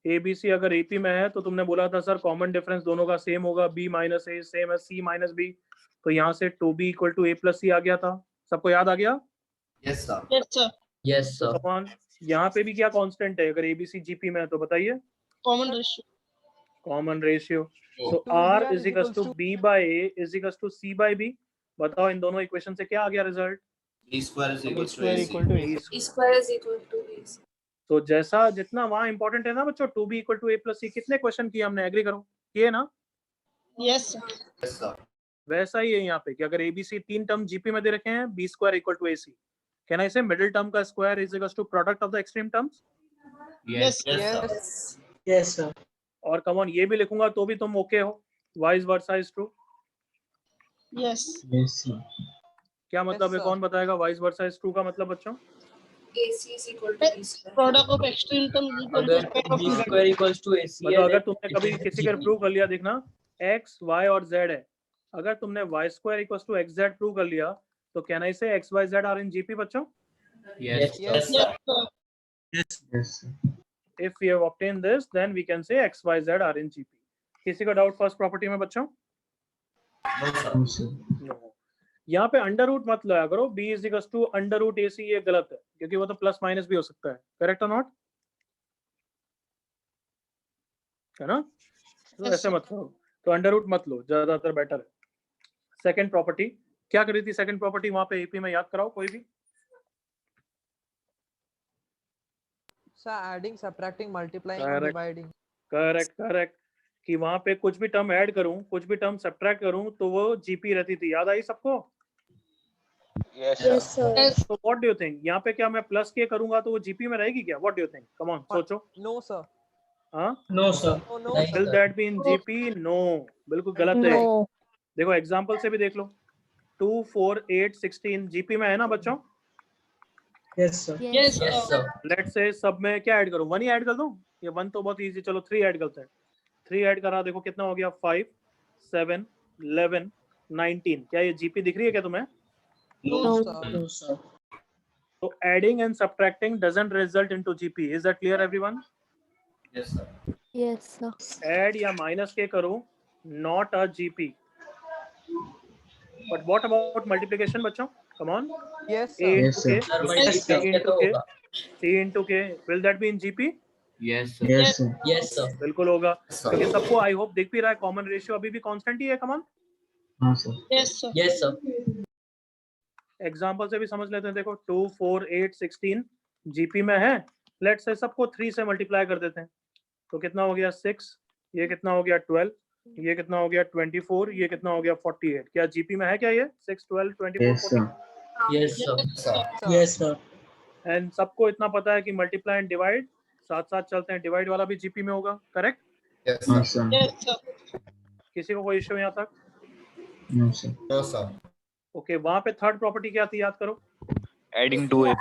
ABC अगर AP में है तो तुमने बोला था सर कॉमन डिफरेंस दोनों का सेम होगा, B माइनस A सेम है C माइनस B, तो यहाँ से 2B equal to A plus C आ गया था। सबको याद आ गया? Yes sir. Yes sir. Yes sir. कौन यहाँ पे भी क्या कांस्टेंट है अगर ABC GP में है तो बताइए? Common ratio. Common ratio. तो 2B R is equals to B by A is equals to C by B। बताओ इन दोनों इक्वेशन से क्या आ गया result? B square is equal to AC. E square is equal to AC. तो जैसा जितना वहाँ इंपॉर्टेंट है ना बच्चों, 2B equal to A plus C, कितने क्वेश्चन किए हमने, एग्री करो, किए ना? Yes sir. Yes sir. वैसा ही है यहाँ पे कि अगर ABC 3 टर्म GP में दे रखे हैं, B square equal to AC, can I say middle term का square is equals to product of the extreme terms? Yes. Yes sir. Yes sir. और कम ऑन ये भी लिखूंगा तो भी तुम ओके हो, vice versa is true. Yes. क्या मतलब है, sir. कौन बताएगा वाइस वर्सा इज ट्रू का मतलब बच्चों? AC is equal to B square. Product of extreme terms equal to अगर square of B B. square equals to AC मतलब है, अगर then तुमने it कभी is किसी का GP. प्रूव कर लिया, देखना x y और z है, अगर तुमने y square equals to xz prove कर लिया तो can I say x y z are in GP बच्चों? Yes Yes. sir. Yes sir. If we have obtained this, then we can say x y z are in GP. किसी का doubt first property में बच्चों? No sir. No. यहाँ पे under root मत लाया करो, b is equals to under root AC, ये गलत है क्योंकि वो तो प्लस माइनस भी हो सकता है, करेक्ट और नॉट, है ना? तो Yes, ऐसे sir. मत करो, तो अंडर रूट मत लो, ज्यादातर बेटर है। सेकंड प्रॉपर्टी क्या करी थी? सेकंड प्रॉपर्टी वहां पे AP में याद कराओ कोई भी। Sir, adding, subtracting, multiplying, and Correct. dividing. Correct कि वहां पे कुछ भी टर्म ऐड करूं, कुछ भी टर्म सब्ट्रैक्ट करूं तो वो GP रहती थी, याद आई सबको? Yes Yes sir. Yes. तो व्हाट डू यू थिंक, यहाँ पे क्या मैं प्लस के करूंगा तो वो GP में रहेगी क्या? What do you think, come on सोचो। No sir. हाँ, No sir. No Right. sir. Will that be in GP? No, बिल्कुल गलत है। No. देखो एग्जांपल से भी देख लो, 2 4 8 16 GP में है ना बच्चों? Yes sir. Yes Yes sir. sir. Let's say सब में क्या ऐड करूं, 1 ही ऐड कर दूं? ये 1 तो बहुत इजी, चलो 3 ऐड करते हैं। 3 ऐड करा, देखो कितना हो गया, 5 7 11 19। क्या ये GP दिख रही है क्या तुम्हें? No No. sir. No sir. So adding and subtracting doesn't result into GP. Is that clear everyone? Yes sir. Yes sir. Add या minus के करो, not a GP. But what about multiplication बच्चों? Come on. Yes sir. 8 Yes, sir. के Sir, multiply into तो के होगा. C into K, will that be in GP? Yes, sir. Yes, sir. Yes, sir. बिल्कुल होगा। sir. तो ये सबको आई होप दिख भी रहा है, कॉमन रेशियो अभी भी कांस्टेंट ही है। कमान हाँ sir. Yes, sir. Yes, sir. Example से भी समझ लेते हैं। देखो 2, 4, 8, 16 जीपी में है। लेट्स से सबको 3 से मल्टीप्लाई कर देते हैं, तो कितना हो गया 6, ये कितना हो गया 12, ये कितना हो गया 24, ये कितना हो गया 48। क्या जीपी में है क्या ये 6, 12, 24, 48? Yes, sir. Sir. Yes, sir. And सबको इतना पता है कि मल्टीप्लाई एंड डिवाइड साथ साथ चलते हैं, डिवाइड वाला भी जीपी में होगा। करेक्ट? Yes, हाँ sir. सर। Yes, sir. किसी को कोई इश्यू यहाँ तक? No sir. No, sir. Okay, वहां पे थर्ड प्रॉपर्टी क्या थी याद करो। Adding 2 AP.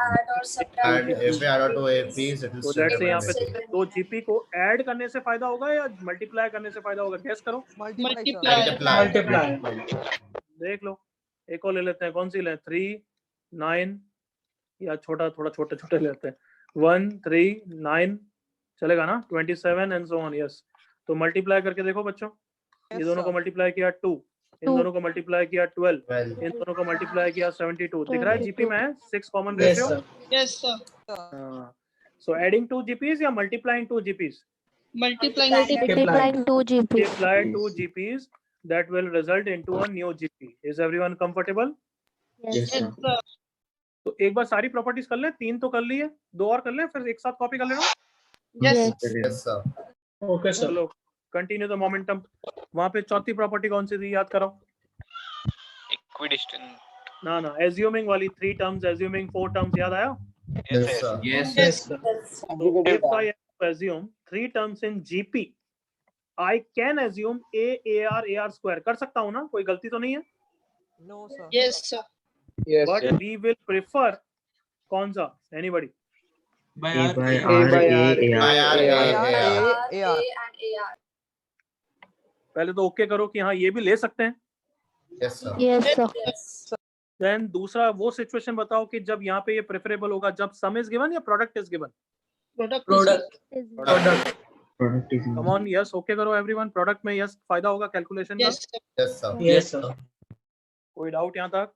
And if we add on to APs, it will तो still दैट से remain यहाँ the पे same. दो जीपी को ऐड करने से फायदा होगा या मल्टीप्लाई करने से फायदा होगा, गेस करो। Multiply, sir. Multiply. Multiply. देख लो, एक और ले लेते हैं। कौन सी लें? 3, 9 या थोड़ा छोटे लेते हैं। 1, 3, 9 चलेगा ना? 27 एंड सो ऑन। यस, तो मल्टीप्लाई करके देखो बच्चों। ये Yes, दोनों को sir. मल्टीप्लाई किया 2, इन 2. दोनों को मल्टीप्लाई किया 12, 12. इन दोनों को मल्टीप्लाई किया 72। दिख रहा है जीपी में है 6 common Yes, ratio. sir. Yes, sir. So adding 2 GPs या multiplying 2 GPs? Multiplying. Multiplying 2 GP. Multiply 2 GPs that will result into a new GP. Is everyone comfortable? Yes, Yes, sir. sir. तो एक बार सारी properties कर लें। 3 तो कर लिए, 2 और कर लें, फिर एक साथ कॉपी कर लेना। Yes. Yes, sir. Okay, sir. चलो कंटिन्यू द मोमेंटम। वहां पे चौथी प्रॉपर्टी कौन सी थी याद करो। Equidistant. ना एज्यूमिंग वाली 3 टर्म्स, एज्यूमिंग 4 टर्म्स, याद आया? Yes, sir. Yes, sir. So if I assume 3 terms in GP, I can assume AR AR square। कर सकता हूँ ना, कोई गलती तो नहीं है? No, sir. Yes, sir. But we will prefer कौन सा? Anybody? A by R, By A, R, AR. पहले तो ओके करो कि हाँ ये भी ले सकते हैं। Yes, sir. Yes, sir. Then दूसरा वो सिचुएशन बताओ कि जब यहाँ पे ये प्रेफरेबल होगा, जब सम इज गिवन या product is given. Product. Product. Product. Product is come on, yes okay करो एवरीवन। प्रोडक्ट में यस फायदा होगा कैलकुलेशन का। Yes, sir. Yes, sir. Yes, sir. कोई डाउट यहाँ तक?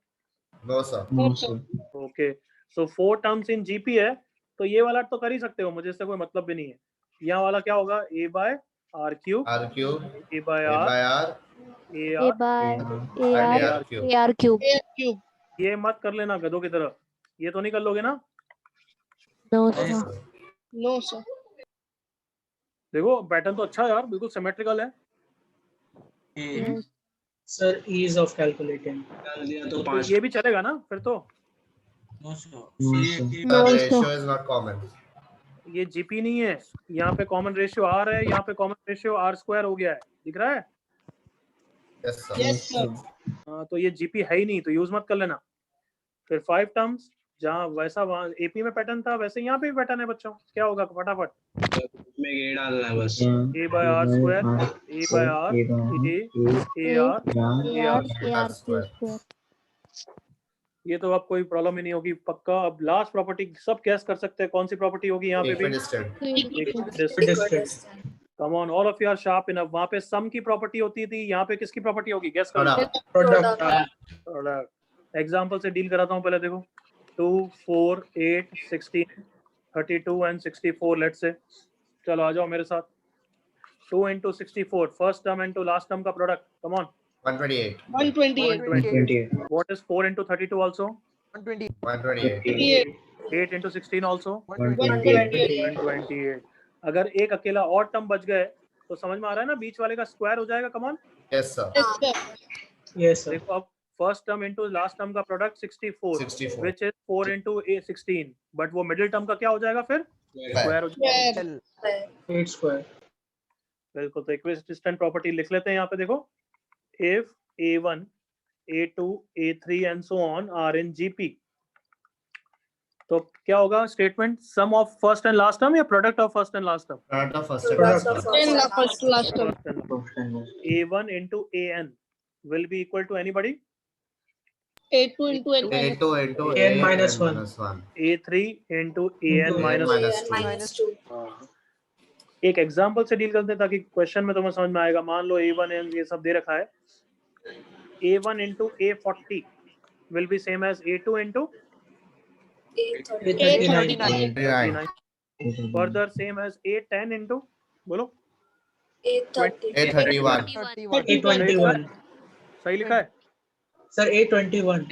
No, sir. No, sir. Okay, so 4 terms in GP है, तो ये वाला तो कर ही सकते हो, मुझे इससे कोई मतलब भी नहीं है। यहाँ वाला क्या होगा? A by R cube, R cube, A by A R, by R, A AR। by and AR, AR cube. AR cube. A cube. ये मत कर लेना गधों की तरह, ये तो नहीं कर लोगे ना। No, No, sir. sir. No, sir. देखो पैटर्न तो अच्छा है यार, बिल्कुल सिमेट्रिकल है। Yes. Sir, ease of calculating. डाल दिया तो तो 5। ये भी चलेगा ना फिर तो। No, sir. The No, ratio sir. is not common. ये जीपी नहीं है, यहाँ पे कॉमन रेशियो R है, यहाँ पे कॉमन रेशियो R स्क्वायर हो गया है, दिख रहा है? Yes, sir. Yes, sir. हाँ, तो ये जीपी है ही नहीं, तो यूज मत कर लेना। फिर 5 टर्म्स, जहाँ वैसा वहाँ एपी में पैटर्न था वैसे यहाँ पे भी पैटर्न है बच्चों। क्या होगा फटाफट? में ये डालना है बस। A by R square, A by R, A AR, AR cube. ये तो अब कोई प्रॉब्लम ही नहीं होगी पक्का। अब लास्ट प्रॉपर्टी सब कैस कर सकते हैं, कौन सी प्रॉपर्टी होगी यहाँ पे भी? Equidistant. Come on, all of you are sharp enough. वहाँ पे सम की प्रॉपर्टी होती थी, यहाँ पे किसकी प्रॉपर्टी होगी? गेस करो। Product. प्रोडक्ट। एग्जांपल से डील कराता हूँ पहले। देखो 2, 4, 8, 16, 32 एंड 64 लेट्स से। चलो आ जाओ मेरे साथ। 2 into 64, first term into last term का product. Come on. 128. 128. 128. What is 4 into 32 also? 120. 128. 8 into 16 also? 128. 128। अगर एक अकेला और टर्म बच गए तो समझ में आ रहा है ना, बीच वाले का स्क्वायर हो जाएगा। Come on, Yes, sir. Yes, sir. Yes, sir. देखो अब first term into last term का product 64 64. Which is 4 into a 16, but वो मिडिल टर्म का क्या हो जाएगा फिर? स्क्वायर हो जाएगा। L. 8 square. बिल्कुल, तो इक्विडिस्टेंट प्रॉपर्टी लिख लेते हैं यहाँ पे। देखो if a1, a2, a3 and so on are in GP, तो क्या होगा statement? Sum of first and last term या product of first and last term? Product of first and last term. Then the first last term. First and last. A1 into AN will be equal to anybody? A2 into N minus A2 into AN AN minus one. minus 1. A3 into AN AN minus minus 2. एक example से deal करते हैं ताकि question में तुम्हें समझ में आएगा। मान लो A1 N ये सब दे रखा है। A1 into A40 will be same as A2 into A39. 39. Further same as A10 into बोलो A31. A21. सही लिखा है? Sir, A21.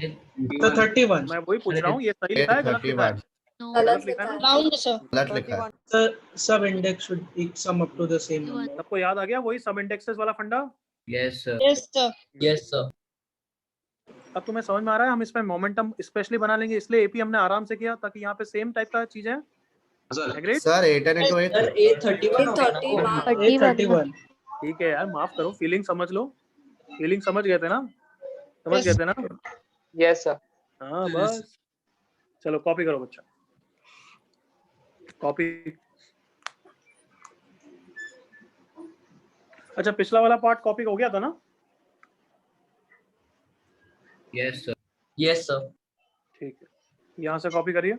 So 31. मैं वही पूछ रहा हूँ, ये सही लिखा है गलत लिखा है? गलत लिखा है ना? Round, sir. गलत लिखा है. Sir, sub index should sum up to the same number. सबको याद आ गया वही सब इंडेक्सेस वाला फंडा? Yes, sir. Yes, sir. Yes, sir. अब तुम्हें समझ में आ रहा है? हम इसमें मोमेंटम स्पेशली बना लेंगे, इसलिए एपी हमने आराम से किया ताकि यहाँ पे सेम टाइप का चीजें हैं. Sir Agreed? Sir, A10 into Sir, A31 हो गया ना? A31. ठीक है यार, माफ करो, फीलिंग समझ लो. फीलिंग समझ गए थे ना? समझ गए थे ना? Yes, sir. हाँ बस. चलो कॉपी करो बच्चा. कॉपी. अच्छा, पिछला वाला पार्ट कॉपी हो गया था ना? Yes, sir. Yes, sir. ठीक है, यहाँ से कॉपी करिए.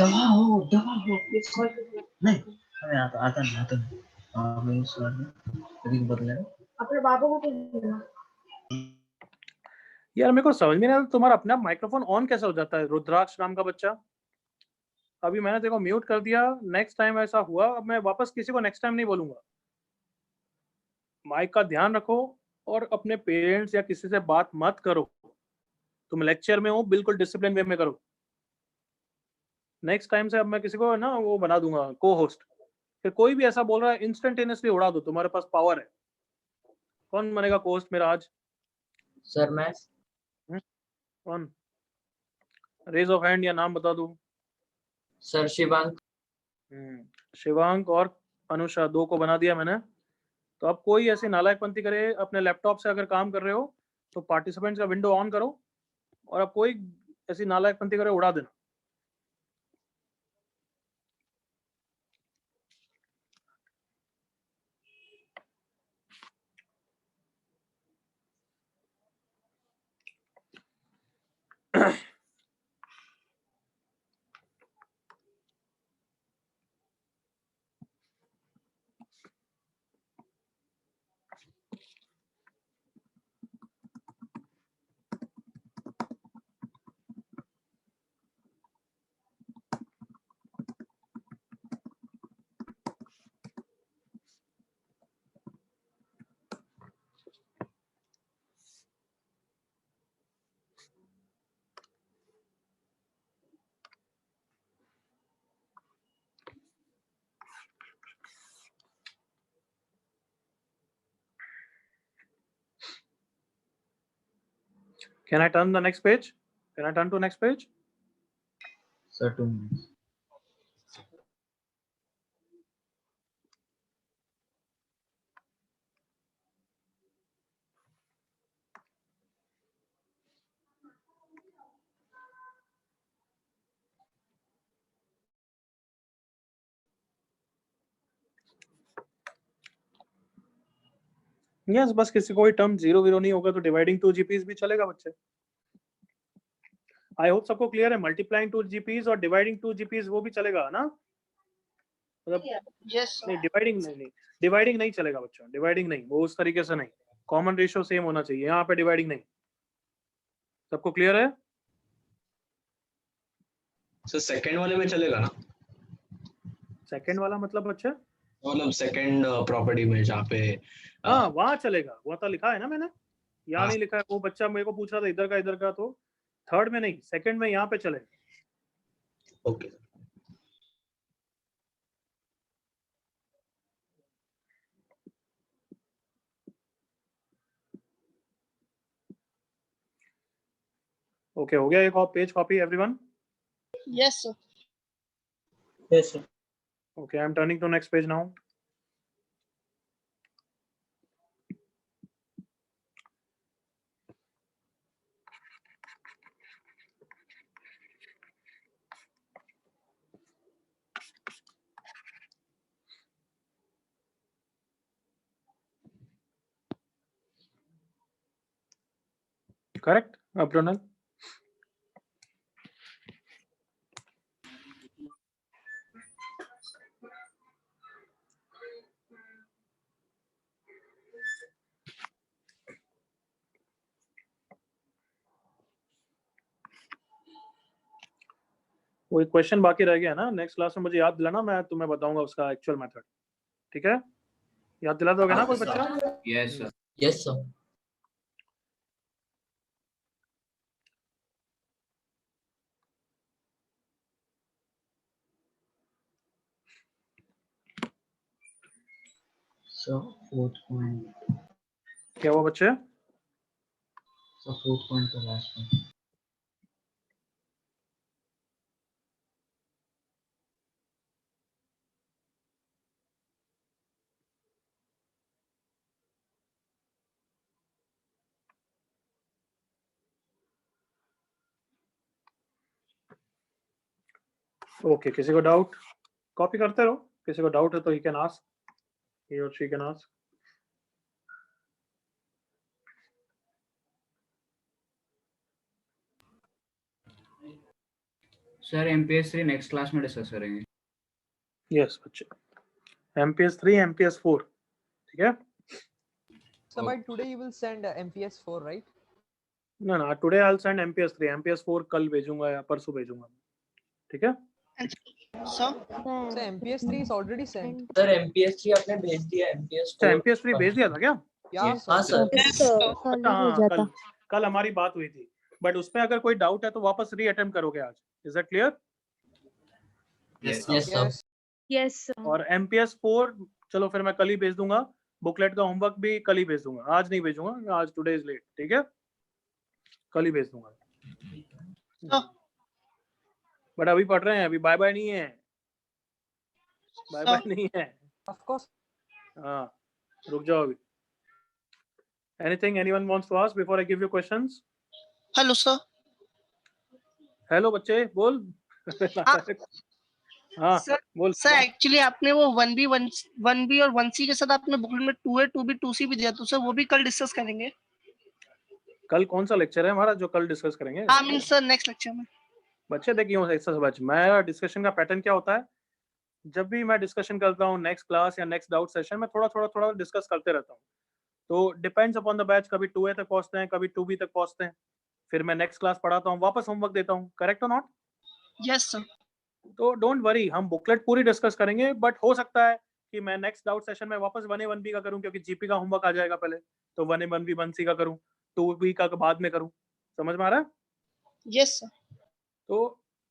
दवा हो नहीं मैं आता नहीं मैं सर कभी बदले अपने बाबू को क्यों? यार मेरे को समझ में नहीं आता तुम्हारा अपना माइक्रोफोन ऑन कैसे हो जाता है, रुद्राक्ष नाम का बच्चा. अभी मैंने देखो म्यूट कर दिया. नेक्स्ट टाइम ऐसा हुआ, अब मैं वापस किसी को नेक्स्ट टाइम नहीं बोलूंगा. माइक का ध्यान रखो और अपने पेरेंट्स या किसी से बात मत करो. तुम लेक्चर में हो, बिल्कुल डिसिप्लिन वे में करो. नेक्स्ट टाइम से अब मैं किसी को ना वो बना दूंगा को होस्ट. फिर कोई भी ऐसा बोल रहा है इंस्टेंटेनियसली उड़ा दो, तुम्हारे पास पावर है. कौन बनेगा को होस्ट मेरा आज? सर मैं कौन? रेज ऑफ हैंड या नाम बता दूं? सर शिवांक. शिवांक और अनुषा, दो को बना दिया मैंने. तो अब कोई ऐसी नालायकपंती करे अपने लैपटॉप से, अगर काम कर रहे हो तो पार्टिसिपेंट्स का विंडो ऑन करो, और अब कोई ऐसी नालायकपंती करे उड़ा देना. Can I turn the next page? Can I turn to next page? Sir 2 minutes. Yes, बस किसी कोई टर्म जीरो वीरो नहीं होगा तो डिवाइडिंग टू जीपीज भी चलेगा बच्चे. आई होप सबको क्लियर है. मल्टीप्लाइंग टू जीपीज और डिवाइडिंग टू जीपीज वो भी चलेगा ना? मतलब Yes, sir. नहीं, डिवाइडिंग नहीं चलेगा बच्चों. डिवाइडिंग नहीं, वो उस तरीके से नहीं. कॉमन रेशियो सेम होना चाहिए. यहाँ पे डिवाइडिंग नहीं. सबको क्लियर है? सर सेकंड वाले में चलेगा ना? सेकंड वाला मतलब बच्चे? मतलब सेकंड प्रॉपर्टी में जहाँ पे हाँ वहाँ चलेगा. वो तो लिखा है ना मैंने. यहाँ हाँ. नहीं लिखा है. वो बच्चा मेरे को पूछ रहा था इधर का तो थर्ड में नहीं, सेकंड में यहाँ पे चलेगा. ओके. ओके, हो गया. एक और page copy everyone? Yes, sir. Yes, sir. Okay, I'm turning to next page now. Correct, Abronal? वो एक क्वेश्चन बाकी रह गया ना, नेक्स्ट क्लास में मुझे याद दिलाना, मैं तुम्हें बताऊंगा उसका एक्चुअल मेथड। ठीक है, याद दिला दोगे ना कोई बच्चा? Yes sir. Yes, sir. So fourth point. क्या हुआ बच्चे? So fourth point the last one. Okay, किसी को डाउट? कॉपी करते रहो, किसी को डाउट है तो ही कैन आस्क, ही और she can ask. Sir MPS 3 next class में डिस्कस करेंगे। यस बच्चे, MPS 3 MPS 4, ठीक है? So by today you will send MPS 4, right? ना ना, today I will send MPS 3, MPS 4 कल भेजूंगा या परसों भेजूंगा, ठीक है? Sir, So MPS 3 is already sent. Sir, MPS 3 आपने भेज दिया, MPS अच्छा, 4 MPS 3 भेज दिया था क्या? Yeah, हाँ sir. सर। yes, sir. अच्छा हाँ, कल हमारी बात हुई थी, बट उसमें अगर कोई डाउट है तो वापस री अटेम्प्ट करोगे आज, is that clear? Yes, sir. Yes. Yes, sir. और MPS 4 चलो फिर मैं कल ही भेज दूंगा, बुकलेट का होमवर्क भी कल ही भेज दूंगा, आज नहीं भेजूंगा, आज टुडे इज लेट, ठीक है? कल ही भेज दूंगा। Sir, बट अभी पढ़ रहे हैं, अभी बाय बाय नहीं है, बाय बाय नहीं है। Of course. हाँ, रुक जाओ अभी। Anything anyone wants to ask before I give you questions? hello, sir. Hello बच्चे, बोल। हाँ Sir, बोल। sir, actually आपने वो 1B और 1C के साथ आपने बुकलेट में 2A 2B 2C भी दिया, तो सर वो भी कल डिस्कस करेंगे। कल कौन सा लेक्चर है हमारा जो कल डिस्कस करेंगे? हाँ मीन सर नेक्स्ट लेक्चर में। बच्चे देखिए ऐसा समझ, मैं डिस्कशन का पैटर्न क्या होता है, जब भी मैं डिस्कशन करता हूँ नेक्स्ट क्लास या नेक्स्ट डाउट सेशन में थोड़ा डिस्कस करते रहता हूँ, तो डिपेंड्स अपॉन द बैच, कभी 2A तक पहुंचते हैं, कभी 2B तक पहुंचते हैं, फिर मैं नेक्स्ट क्लास पढ़ाता हूँ, वापस होमवर्क देता हूँ, करेक्ट और नॉट? Yes sir. तो डोंट वरी, हम बुकलेट पूरी डिस्कस करेंगे, बट हो सकता है कि मैं नेक्स्ट डाउट सेशन में वापस 1A 1B का करूं, क्योंकि जीपी का होमवर्क आ जाएगा पहले, तो 1A 1B 1C का करूं, 2B का बाद में करूं, समझ में आ रहा है? Yes sir. तो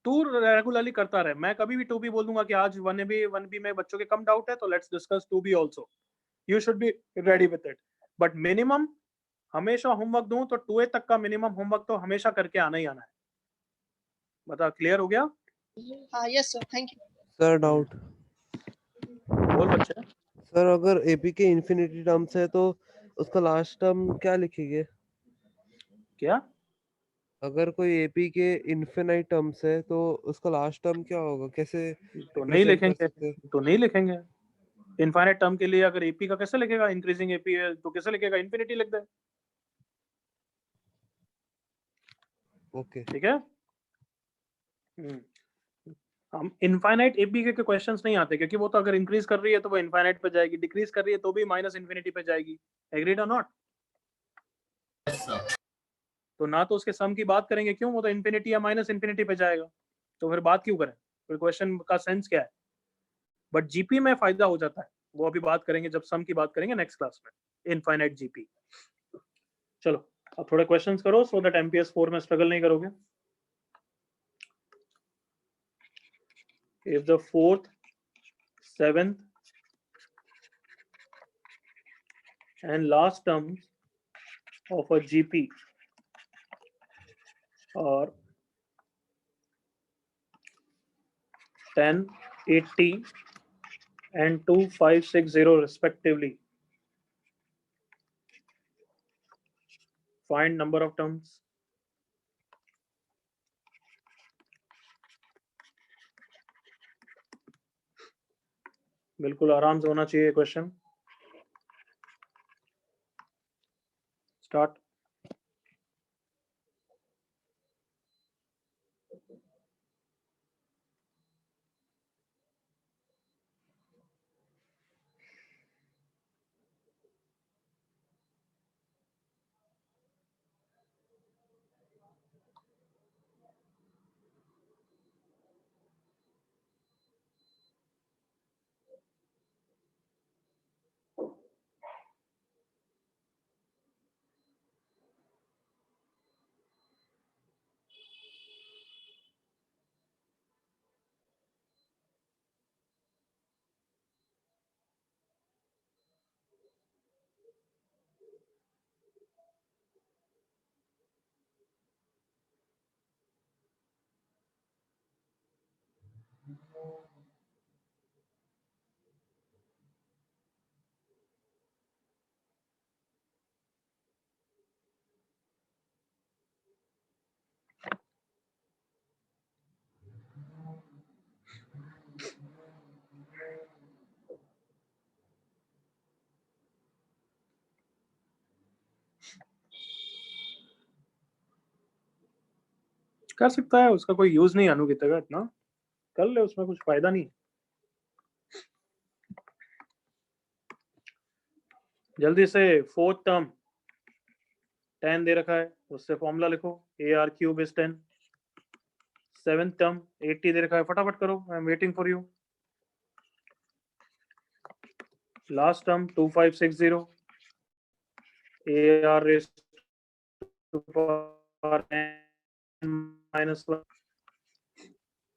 तू रेगुलरली करता रहे, मैं कभी भी 2B बोल दूंगा कि आज 1A 1B में बच्चों के कम डाउट है तो let's discuss 2B also, you should be ready with it, but minimum हमेशा होमवर्क दूं तो 2A तक का मिनिमम होमवर्क तो हमेशा करके आना ही आना है। बता, क्लियर हो गया? हाँ yes sir, thank you. Sir doubt. बोल बच्चे। सर अगर एपी के इंफिनिटी टर्म्स है तो उसका लास्ट टर्म क्या लिखेंगे? क्या? अगर कोई एपी के इनफिनाइट टर्म्स है तो उसका लास्ट टर्म क्या होगा, कैसे तो नहीं represent कर लिखेंगे, सकते हैं? तो नहीं लिखेंगे। इनफाइनाइट टर्म के लिए अगर एपी का कैसे लिखेगा, इंक्रीजिंग एपी है तो कैसे लिखेगा, इन्फिनिटी लिख दे, ओके ठीक है? हम इनफाइनाइट एपी के क्वेश्चंस नहीं आते, क्योंकि वो तो अगर इंक्रीज कर रही है तो वो इनफाइनाइट पे जाएगी, डिक्रीज कर रही है तो भी माइनस इन्फिनिटी पे जाएगी, एग्रीड और नॉट? तो ना तो उसके सम की बात करेंगे, क्यों, वो तो इन्फिनिटी या माइनस इन्फिनिटी पे जाएगा, तो फिर बात क्यों करें, फिर क्वेश्चन का सेंस क्या है? बट जीपी में फायदा हो जाता है, वो अभी बात करेंगे जब सम की बात करेंगे नेक्स्ट क्लास में, इनफाइनाइट जीपी। चलो अब थोड़े क्वेश्चंस करो सो दैट एमपीएस 4 में स्ट्रगल नहीं करोगे। If the 4th, 7th and last terms of a GP are 10, 80 and 2560 respectively, find number of terms. बिल्कुल आराम से होना चाहिए क्वेश्चन। स्टार्ट। कर सकता है, उसका कोई यूज नहीं अनुगीता का, इतना कर ले, उसमें कुछ फायदा नहीं। जल्दी से फोर्थ टर्म 10 दे रखा है, उससे फॉर्मूला लिखो, AR cube is 10। Seventh term 80 दे रखा है, फटाफट करो, I am waiting for you. Last term 2560, AR raised to power n-1।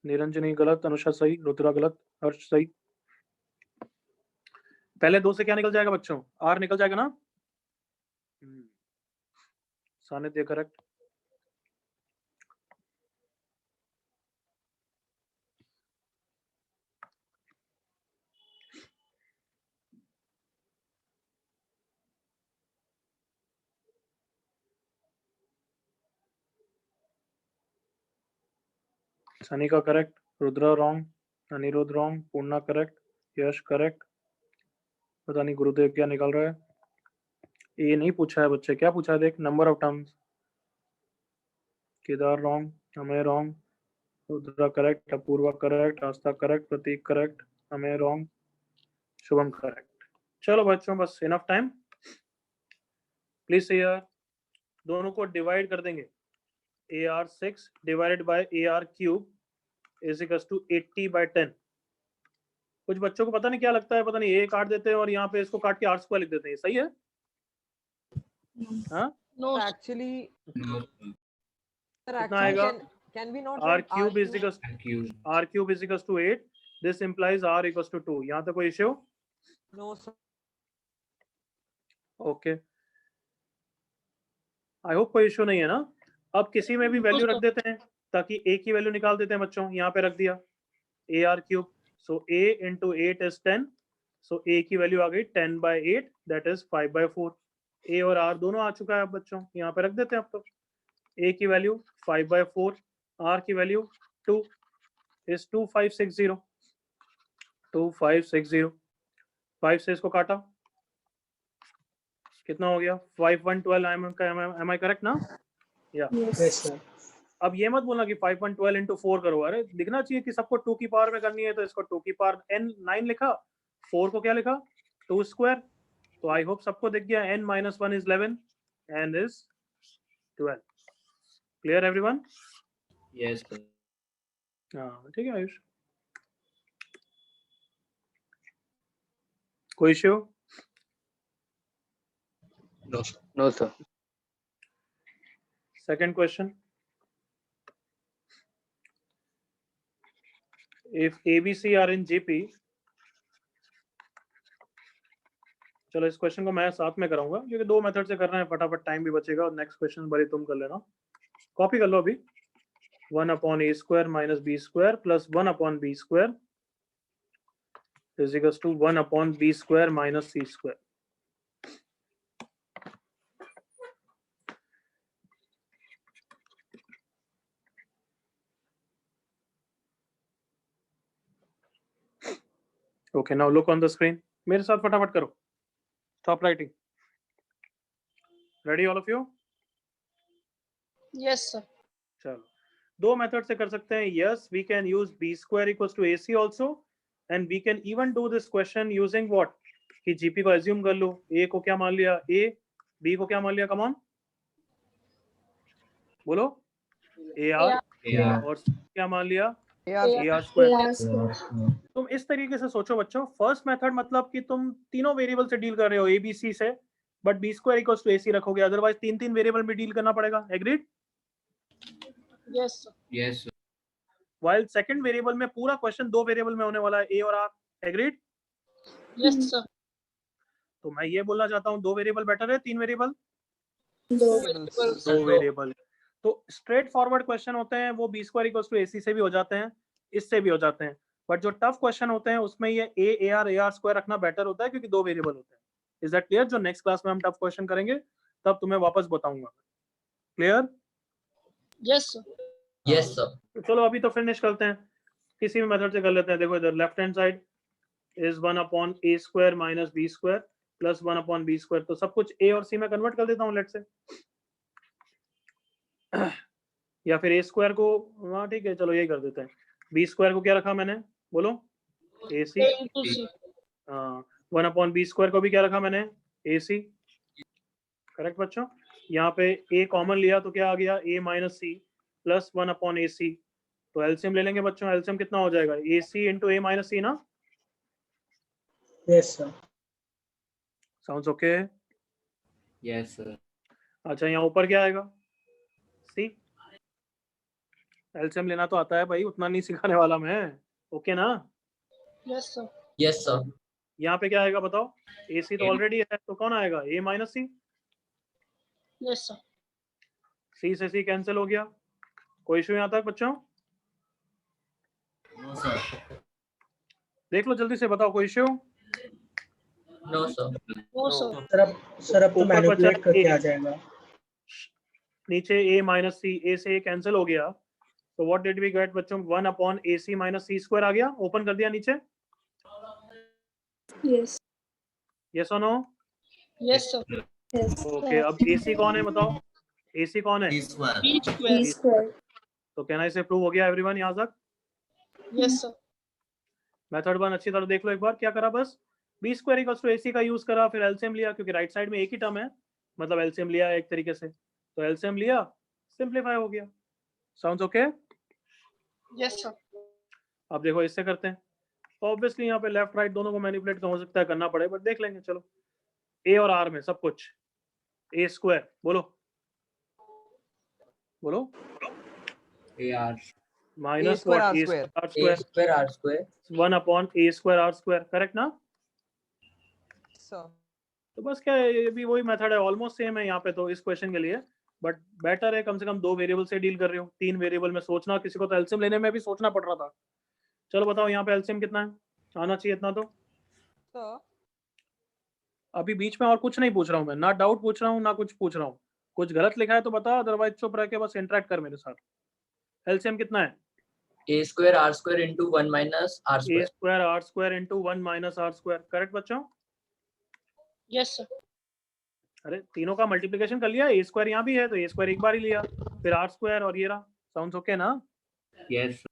Niranjani गलत, अनुषा सही, रुद्रा गलत, हर्ष सही। पहले 2 से क्या निकल जाएगा बच्चों? R निकल जाएगा ना? सानिध्य करेक्ट। सनी का correct, Rudra wrong, Aniruddh wrong, Purna correct, Yash correct. पता नहीं गुरुदेव क्या निकल रहा है। ये नहीं पूछा है बच्चे, क्या पूछा है देख, number of terms. Kedar wrong, Amay wrong, Rudra correct, Apurva correct, Aastha correct, Prateek correct, Amay wrong, Shubham correct. चलो बच्चों बस इनफ टाइम। प्लीज यार दोनों को डिवाइड कर देंगे। AR 6 divided by AR cube is equal to 80/10। कुछ बच्चों को पता नहीं क्या लगता है, पता नहीं A काट देते हैं और यहाँ पे इसको काट के R² लिख देते हैं, सही है? हाँ No, Actually, sir, कितना actually, आएगा? can we not R write cube is cube? Equal R cube is equal to 8। This implies R equal to 2। यहाँ तक कोई issue? No, sir. Okay, I hope कोई इश्यू नहीं है ना। अब किसी में भी वैल्यू रख देते हैं ताकि A की वैल्यू निकाल देते हैं बच्चों। यहाँ पे रख दिया AR cube, so A into 8 is 10, so A की वैल्यू आ गई 10/8, दैट इज 5/4। A और R दोनों आ चुका है अब बच्चों, यहाँ पे रख देते हैं अब तो। A की वैल्यू 5/4, R की वैल्यू 2 is 2560, 2560। 5 से इसको काटा, कितना हो गया? 5112। am I correct ना? या Yes, sir. अब ये मत बोलना कि 5.12 into 4 करो, अरे दिखना चाहिए कि सबको 2 की पावर में करनी है, तो इसको 2 की पावर n9 लिखा, 4 को क्या लिखा? 2 स्क्वायर। तो आई होप सबको दिख गया, n - 1 is 11 and is 12। Clear everyone? Yes sir. हाँ ठीक है आयुष, कोई issue? No, sir. Second question. If ABC are in GP, चलो इस क्वेश्चन को मैं साथ में कराऊंगा क्योंकि 2 मेथड से करना है, फटाफट टाइम भी बचेगा और नेक्स्ट क्वेश्चन बड़ी तुम कर लेना। कॉपी कर लो अभी। 1/a² - b² plus 1/b² is equals to 1/b² - c²। Okay, now look on the screen. मेरे साथ फटाफट करो। Stop writing. Ready all of you? yes, sir. चलो 2 मेथड से कर सकते हैं। Yes, we can use b² equals to AC also, and we can even do this question using what? कि GP को assume कर लो। A को क्या मान लिया? A, B को क्या मान लिया? Come on, बोलो। AR और क्या मान लिया? AR²। तुम इस तरीके से सोचो बच्चों, फर्स्ट मेथड मतलब कि तुम तीनों वेरिएबल से डील कर रहे हो ABC से, but b² equals to AC रखोगे, अदरवाइज 3 वेरिएबल में डील करना पड़ेगा। Agreed? Yes, sir. Yes sir. While second variable में पूरा क्वेश्चन 2 वेरिएबल में होने वाला है, A और R। एग्रीड? Yes, sir. तो मैं ये बोलना चाहता हूँ 2 वेरिएबल बेटर है 3 वेरिएबल? 2 वेरिएबल। तो स्ट्रेट फॉरवर्ड क्वेश्चन होते हैं वो b² इक्वल्स टू AC से भी हो जाते हैं, इससे भी हो जाते हैं, बट जो टफ क्वेश्चन होते हैं उसमें ये AR² रखना बेटर होता है क्योंकि 2 वेरिएबल होते हैं। Is that clear? जो नेक्स्ट क्लास में हम टफ क्वेश्चन करेंगे तब तुम्हें वापस बताऊंगा। Clear? Yes, sir. Yes, sir. तो चलो अभी तो फिनिश करते हैं, किसी भी मेथड से कर लेते हैं। देखो इधर left hand side is 1/a² - b² plus 1/b², तो सब कुछ A और C में कन्वर्ट कर देता हूँ लेट से। या फिर ए स्क्वायर को, हाँ ठीक है चलो यही कर देते हैं। बी स्क्वायर को क्या रखा मैंने, बोलो ए सी। हाँ 1/b स्क्वायर को भी क्या रखा मैंने, ए सी। करेक्ट बच्चों। यहाँ पे a कॉमन लिया तो क्या आ गया, a minus C plus 1/ac। तो एलसीएम ले लेंगे बच्चों, एलसीएम कितना हो जाएगा, ac इंटू a माइनस सी ना। Yes sir. Sounds okay. Yes sir. अच्छा यहाँ ऊपर क्या आएगा, c। एलसीएम लेना तो आता है भाई, उतना नहीं सिखाने वाला मैं, ओके ना। Yes sir. Yes sir. यहाँ पे क्या आएगा बताओ, ac तो ऑलरेडी है तो कौन आएगा, a minus C. Yes sir. c से c कैंसिल हो गया। कोई इशू यहाँ तक बच्चों, नो सर। देख लो जल्दी से बताओ, कोई इशू। No sir. वो सर। सर अब तो ऊपर मैनिपुलेट बचा करके a, आ जाएगा। नीचे a माइनस सी, a से a कैंसिल हो गया, तो व्हाट डिड वी गेट बच्चों, 1/ac माइनस सी स्क्वायर आ गया। ओपन कर दिया नीचे, Yes. यस और no. Yes sir. Yes. Okay अब ac कौन है बताओ, ac कौन है, बी B स्क्वायर। square. तो कैन आई से प्रूव हो गया एवरीवन यहाँ तक। Yes sir. मेथड 1 अच्छी तरह देख लो एक बार, क्या करा बस, B square equals to ac का यूज करा, फिर एलसीएम लिया, क्योंकि राइट साइड में एक ही टर्म है, मतलब एलसीएम लिया एक तरीके से, तो एलसीएम लिया, सिंपलीफाई हो गया। Sounds okay. Yes sir. अब देखो इससे करते हैं, ऑब्वियसली यहाँ पे लेफ्ट राइट दोनों को मैनिपुलेट हो सकता है, करना पड़े, बट देख लेंगे चलो। ए और आर में सब कुछ, ए स्क्वायर बोलो, बोलो A R minus square what, r A square. Square A square R square. 1/a square R square, correct ना। Sir. तो बस क्या है, ये भी वही मेथड है, ऑलमोस्ट सेम है यहाँ पे तो इस क्वेश्चन के लिए, बट बेटर है कम से कम 2 वेरिएबल से डील कर रहे हो, 3 वेरिएबल में सोचना, किसी को तो एलसीएम लेने में भी सोचना पड़ रहा था। चलो बताओ यहाँ पे एलसीएम कितना है, आना चाहिए इतना तो। Sir. अभी बीच में और कुछ नहीं पूछ रहा हूँ मैं, ना डाउट पूछ रहा हूँ ना कुछ पूछ रहा हूँ, कुछ गलत लिखा है तो बता, अदरवाइज चुप रह के बस इंटरेक्ट कर मेरे साथ। एलसीएम कितना है, A square R square into 1 minus R A square. Square R square into 1 minus R square, correct बच्चों। Yes sir. अरे तीनों का मल्टीप्लिकेशन कर लिया, ए स्क्वायर यहाँ भी है तो ए स्क्वायर एक बार ही लिया, फिर आर स्क्वायर और ये रहा। साउंड्स ओके ना। Yes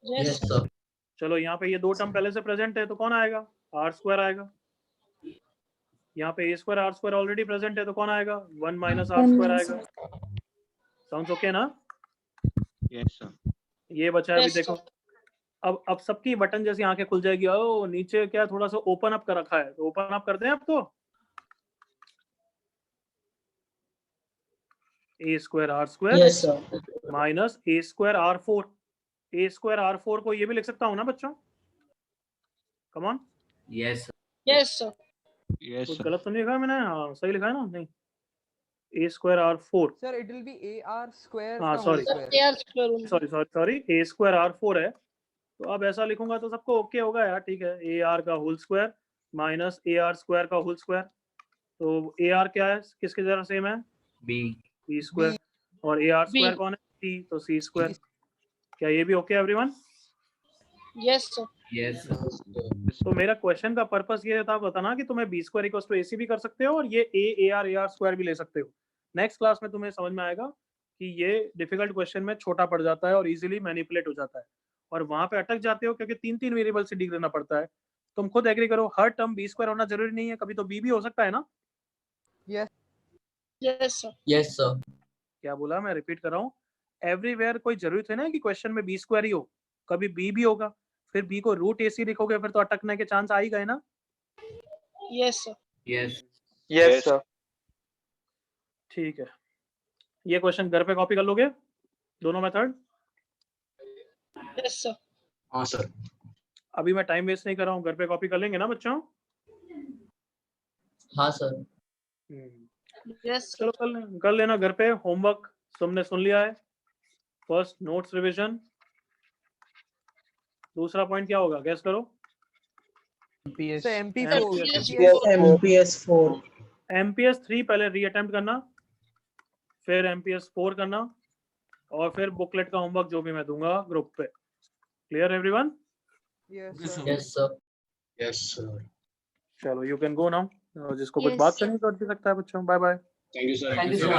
Yes sir. चलो यहाँ पे ये 2 टर्म पहले से प्रेजेंट है तो कौन आएगा, आर स्क्वायर आएगा। यहाँ पे A square R square already present है तो कौन आएगा, 1 माइनस आर स्क्वायर आएगा। साउंड्स ओके ना। Yes sir. ये बचा है अभी Yes, देखो, अब सबकी बटन जैसी आंखें खुल जाएगी। ओ नीचे क्या थोड़ा सा ओपन अप कर रखा है, तो ओपन अप करते हैं अब तो। A square R square yes sir. Minus A square R 4, A square R 4 को ये भी लिख सकता हूँ ना बच्चों, come on. Yes yes sir. Yes कुछ सर। गलत तो नहीं लिखा है मैंने, हाँ सही लिखा है ना, नहीं ए square R 4, Sir, it will be AR square. हाँ का whole sorry square. A R square only. Sorry sorry sorry, A square R 4 है, तो अब ऐसा लिखूंगा तो सबको ओके होगा यार, ठीक है। ए आर का whole square minus A R square का होल स्क्वायर, तो ए आर क्या है, किसकी जरा सेम है, बी बी स्क्वायर, और ए आर स्क्वायर कौन है, सी, तो सी स्क्वायर। क्या ये भी okay everyone. Yes sir. Yes तो मेरा क्वेश्चन का पर्पस ये था बताना कि तुम्हें बी स्क्वायर इक्वल टू ए सी भी कर सकते हो और ये ए आर स्क्वायर भी ले सकते हो। नेक्स्ट क्लास में तुम्हें समझ में आएगा कि ये डिफिकल्ट क्वेश्चन में छोटा पड़ जाता है और इजीली मैनिपुलेट हो जाता है, और वहां पे अटक जाते हो क्योंकि 3 वेरिएबल से डील करना पड़ता है। तुम खुद एग्री करो, हर टर्म बी स्क्वायर होना जरूरी नहीं है, कभी तो बी भी हो सकता है ना। Yes. Yes sir. Yes sir. क्या बोला, मैं रिपीट कर रहा हूँ, एवरीवेयर कोई जरूरी है ना कि क्वेश्चन में बी स्क्वायर ही हो, कभी बी भी होगा, फिर बी को रूट ए सी लिखोगे फिर तो अटकने के चांस आ ही गए ना। Yes sir. Yes yes sir. ठीक है, ये क्वेश्चन घर पे कॉपी कर लोगे दोनों मेथड। Yes sir. हाँ सर। अभी मैं टाइम वेस्ट नहीं कर रहा हूँ, घर पे कॉपी कर लेंगे ना बच्चों। हाँ sir. यस चलो कर लेना घर पे होमवर्क, तुमने सुन लिया है। फर्स्ट नोट्स रिवीजन, दूसरा पॉइंट क्या होगा गैस करो। Sir, MP4. MPS 4 MPS 3 पहले रीअटेम्प्ट करना, फिर MPS 4 करना, और फिर बुकलेट का होमवर्क जो भी मैं दूंगा ग्रुप पे। Clear everyone. Yes sir. Yes sir. Yes sir. चलो यू कैन गो नाउ, जिसको कुछ Yes. बात करनी कर सकता है बच्चों। Bye bye. Thank you sir. Thank you so much.